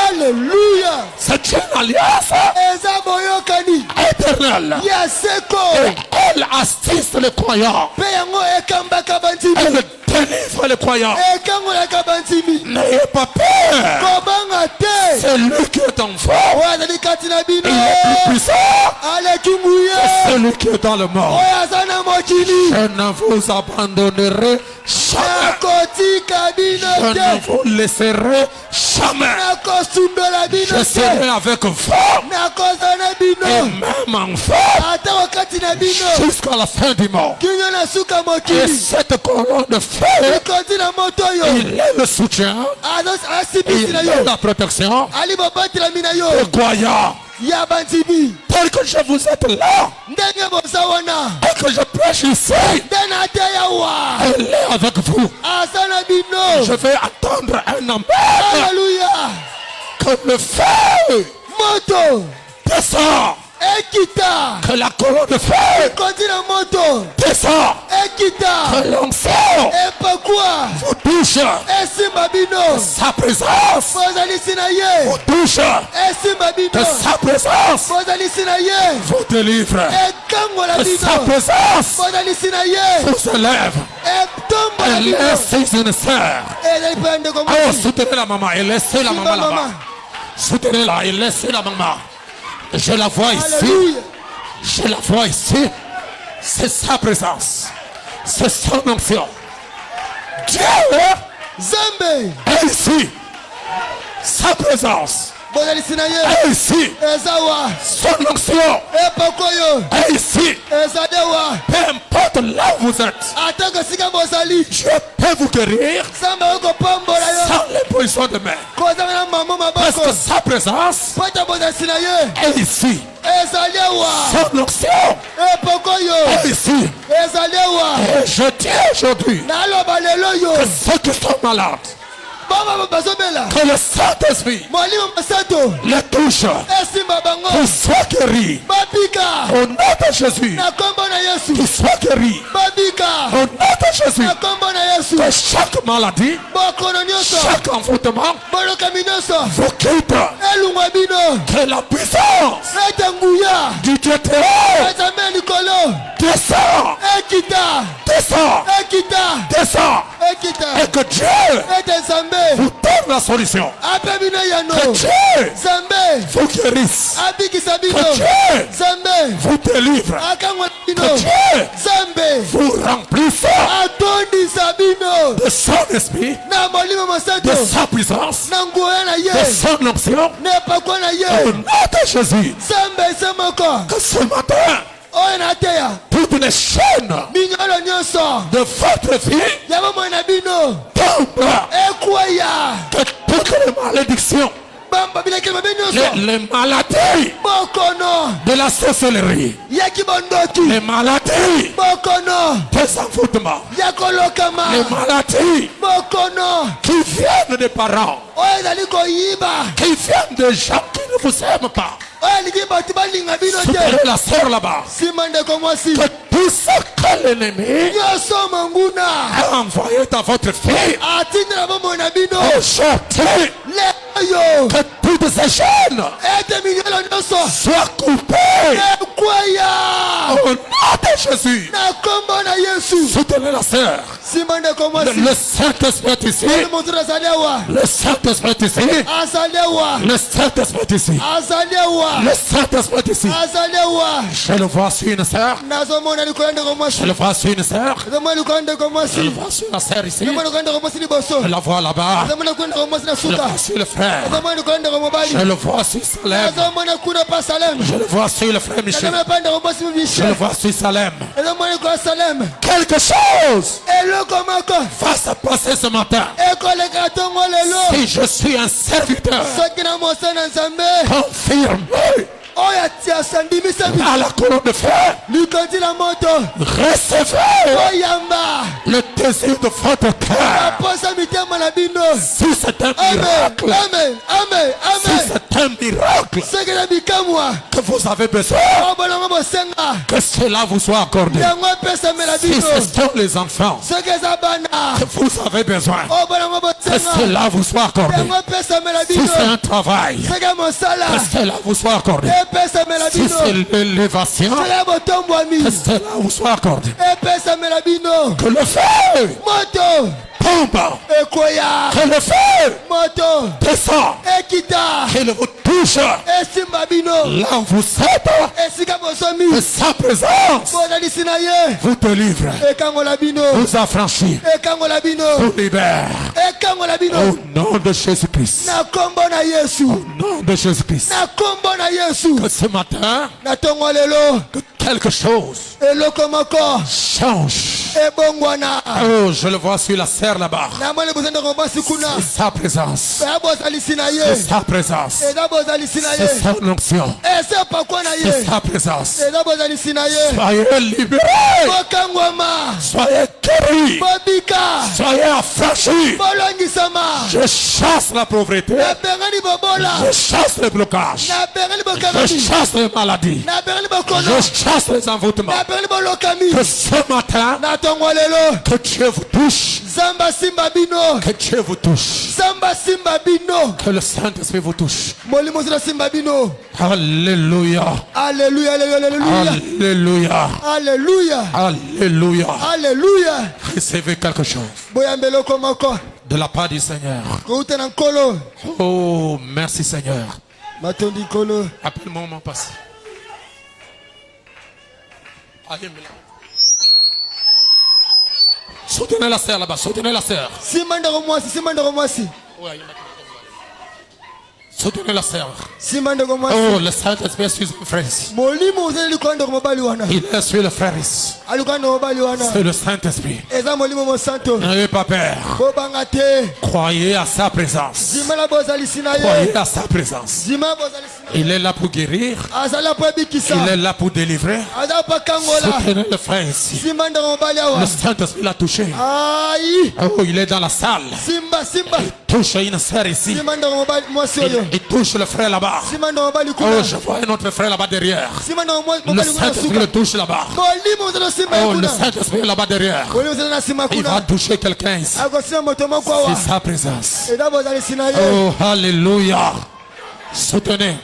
Alléluia. C'est une alliance eza boyokani éternelle. ya seko. Et elle assiste les croyants. mpe yango ekambaka bandimi Elle délivre les croyants. ekangolaka bandimi N'ayez pas peur. kobanga te C'est lui qui est en vous. oyo azali kati na bino Il est plus puissant aleki nguye que celui qui est dans le monde. oyo aza na mokili Je ne vous abandonnerai jamais. nakotika Je bino ne te vous laisserai jamais. nakosundola bino Je serai te avec vous. nakozala na Et bino même en vous atako kati na bino jusqu'à la fin du monde. kinyo na suka Et mokili cette colonne de feu, likondi na moto oyo il est le soutien, asibisi il na est yo la protection ali bobatelami na yo des croyants. ya banzibi tel que je vous êtes là, ndenge boza wana et que je prêche ici, nde nateya wa elle est avec vous. aza na bino. Je vais attendre un amen. Alléluia. Que le feu Moto descend, ekita que la colonne de feu koti na moto descend, ekita que l'onction epakwa vous touche, esimba bino sa présence bozalisi na ye vous touche, esimba que bino sa présence bozalisi na ye vous délivre, ekangola que sa bino présence bozalisi na ye vous élève. etombola Elle bino est une sœur. ezali mpe ya ndeko Oh, mwasi soutenez la maman et laissez la maman simba là-bas. mama. Soutenez-la et laissez la maman. Je la vois ici. Alléluia. Je la vois ici. C'est sa présence. C'est son onction. Dieu Nzambe est ici. Sa présence bozalisi na ye est ici. eza wa Son onction epakwa oyo est ici. ezade wa Peu importe là où vous êtes, atako esika bozali Dieu peut vous guérir nzambe okopambola yo sans l'imposition de main. kozanga na mamo Parce maboko que sa présence po ete bozalisi na ye est ici. ezali awa Son onction epoko oyo est ici. ezali awa Et je dis aujourd'hui naloba lelo que oyo ceux qui sont malades, baba bazobela que le Saint-Esprit molimo mosantu les touche, esimba bango qu'ils soient guéris. babika Au nom de Jésus, na kombo na yesu qu'ils soient guéris. babika Au nom de Jésus, na kombo na yesu que chaque maladie, bokono nyonso chaque envoûtement bolokami nyonso vous quitte. elungwa bino Que la puissance ete nguya du Dieu très haut ezambe ya likolo descend, ekita descend, ekita descend. ekita Et que Dieu ete nzambe vous donne la solution. ape bino yano Que Dieu nzambe vous guérisse. abikisa bino Que Dieu nzambe vous délivre. akangola bino Que Dieu nzambe vous remplisse atondisa bino de son esprit, na molimo mosantu de sa puissance, na nguya na de ye son onction. na epakwa na Au ye nom de Jésus, nzambe ese moko que ce matin, oyo nateya toutes les chaînes minyolo nyonso de votre vie ya bomoi na bino tombent. ekweya Que toutes les malédictions, bamba bilekeli mabe nyonso les maladies bokono de la sorcellerie, ya kibondoki les maladies bokono des envoûtements, ya kolokama les maladies bokono qui viennent des parents, oyo ezali koyiba qui viennent des gens qui ne vous aiment pas. oyo elingi bato balinga bino te Soutenez la sœur là-bas. nsima ndeko mwasi Que tout ce que l'ennemi nyonso manguna a envoyé dans votre vie, atindela bomoi na bino aujourd'hui, lelo que toutes ces chaînes ete minyolo nyonso soient coupées. ekweya Au nom de Jésus, na kombo na yesu soutenez la sœur. nsima ndeko mwasi Le Saint-Esprit est ici. oli motu azali awa Le Saint-Esprit est ici. azali awa Le Saint-Esprit est ici. azali awa Le Saint-Esprit est ici. azali awa Je le vois sur une sœur. nazomona likolo ya ndeko mwasi Je le vois sur une sœur. nazomona likolo ya ndeko Je le mwasi vois sur la sœur ici. nazomona likolo ya ndeko mwasi liboso Je la vois là-bas. nazomona likolo ya ndeko mwasi na Je le suka vois sur le frère. nazomona likolo ya ndeko mobali Je le vois sur Salem. nazomona kuna pa salem Je le vois sur le frère Michel. nazomona pa ndeko mwasi Je le michel vois sur Salem. nazomona likolo ya salem Quelque chose eloko moko va se passer ce matin. ekoleka ntongo lelo Si je suis un serviteur, soki na mosana nzambe confirmé oyo atiasa ndimisa à la colonne de feu, likondi la moto recevez oyamba le désir de votre cœur. aposa mitema na bino Si c'est un amen miracle, amen amen si amen c'est un miracle soki na bikamwa que vous avez besoin, obonango bosenga que cela vous soit accordé. yango epesamela Si bino ce sont les enfants soki eza bana que vous avez besoin, obonango que bosenga cela vous soit accordé. yango epesamela Si bino c'est un travail, soki ya mosala que cela vous soit accordé. epesamela Si bino c'est l'élévation, soki ya botombwami que cela vous soit accordé. epesamela bino Que le feu moto tombe, ekweya que le feu moto descend, ekita qu'il vous touche esimba bino là où vous êtes, esika que bosomi sa présence bozalisi na ye vous délivre, ekangola bino vous affranchit, ekangola bino vous libère. ekangola bino Au nom de Jésus-Christ. na kombo na yesu Au nom de Jésus-Christ. na kombo na yesu Que ce matin, na ntongo lelo que quelque chose eloko moko change ebongwana Oh, je le vois sur la serre là-bas. namoni bozenda kobasi kuna C'est sa présence. ebozalisi na C'est ye sa présence. eza bozalisi na ye C'est sa onction. ese pakwa na C'est ye sa présence. eza bozalisi na ye Soyez libérés. bokangwama Soyez guéris. bobika Soyez affranchis. bolongisama Je chasse la pauvreté. nabengani bobola Je chasse les blocages. nabengani Je bokangami chasse les maladies. nabengani bokono Je chasse les envoûtements. nabengani bolokami Que ce matin, na tongo lelo que Dieu vous touche. zamba simba bino Que Dieu vous touche. zamba simba bino Que le Saint-Esprit vous touche. molimo zela simba bino Alléluia. Alléluia, alléluia, Alléluia. alléluia, Alléluia. alléluia. Recevez quelque chose Boyambelo komoko de la part du Seigneur. kouta na nkolo Oh, merci Seigneur. matondi nkolo Appelle-moi mon passé. Soutenez la sœur là-bas, soutenez la sœur. simba ndako mwasi Soutenez la sœur. simba ndako mwasi Oh, le Saint-Esprit est sur le frère ici. molimo ozali likolo ndako mobali wana Il est sur le frère ici. alikolo ndako mobali wana C'est le Saint-Esprit. eza molimo mosanto N'ayez pas peur. bobanga te Croyez à sa présence. zimela bozalisi na ye Croyez à sa présence. zima bozalisi na Il est là pour guérir. azali po ebikisa Il est là pour délivrer. aza po akangola Soutenez le frère ici. simba ndako mobali Le awa Saint-Esprit l'a touché. ayi Oh, il est dans la salle. simba Il touche une sœur ici. simba ndako mobali mwasi oyo Il touche le frère là-bas. simba ndako mobali Oh, kuna je vois un autre frère là-bas derrière. simba ndako Le mobali kuna Saint-Esprit suka le touche là-bas. molimo ozala simba ye Oh, le kuna Saint-Esprit est là-bas derrière. molimo ozala na nsima Il va kuna toucher quelqu'un ici. akosima moto moko awa C'est sa présence. eza bozalisi na ye Oh, alléluia. Soutenez.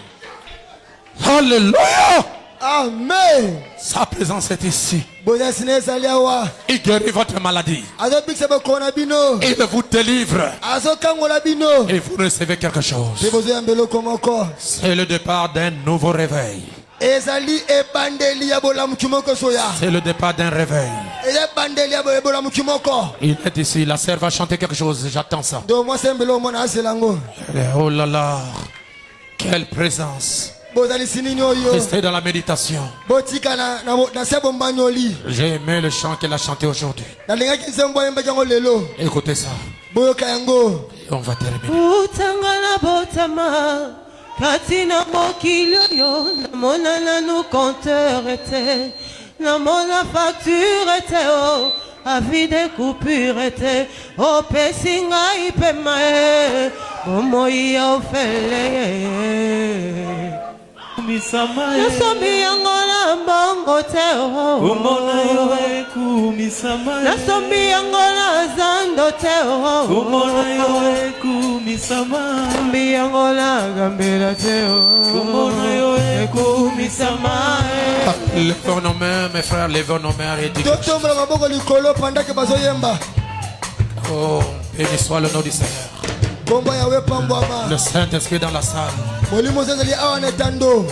Alléluia. amen Sa présence est ici. bozalisi na ye ezali awa Il guérit votre maladie. azobikisa bokono na bino Il vous délivre. azokangola bino Et vous recevez quelque chose. mpe bozoyamba eloko moko C'est le départ d'un nouveau réveil. ezali ebandeli ya bolamuki moko soya C'est le départ d'un réveil. eza ebandeli ya bolamuki moko Il est ici. La sœur va chanter quelque chose. J'attends ça. do mwasi embele omona azela yango Oh là là. Quelle présence. bozalisi nini oyo Restez dans la méditation. botika na se bombanyoli J'ai aimé le chant qu'elle a chanté aujourd'hui. nalingaki nzembo ayembaki yango lelo Écoutez ça. boyoka yango Et on va terminer. utangana botama kati na mokili oyo namona nanu compteur ete namona facture ete o avis de coupure ete opesi ngai pema e bomoi ya ofele nasombi yango na mbongo te nasombi yango na zando te nasombi yango na gambela te ekumisama Levons nos mains, mes frères, levons nos mains et disons, totombola maboko likolo pandake bazoyemba oh, béni soit le nom du Seigneur. kombo yawe pambwama Le Saint-Esprit dans la salle. molimo ozo ezali awa na etando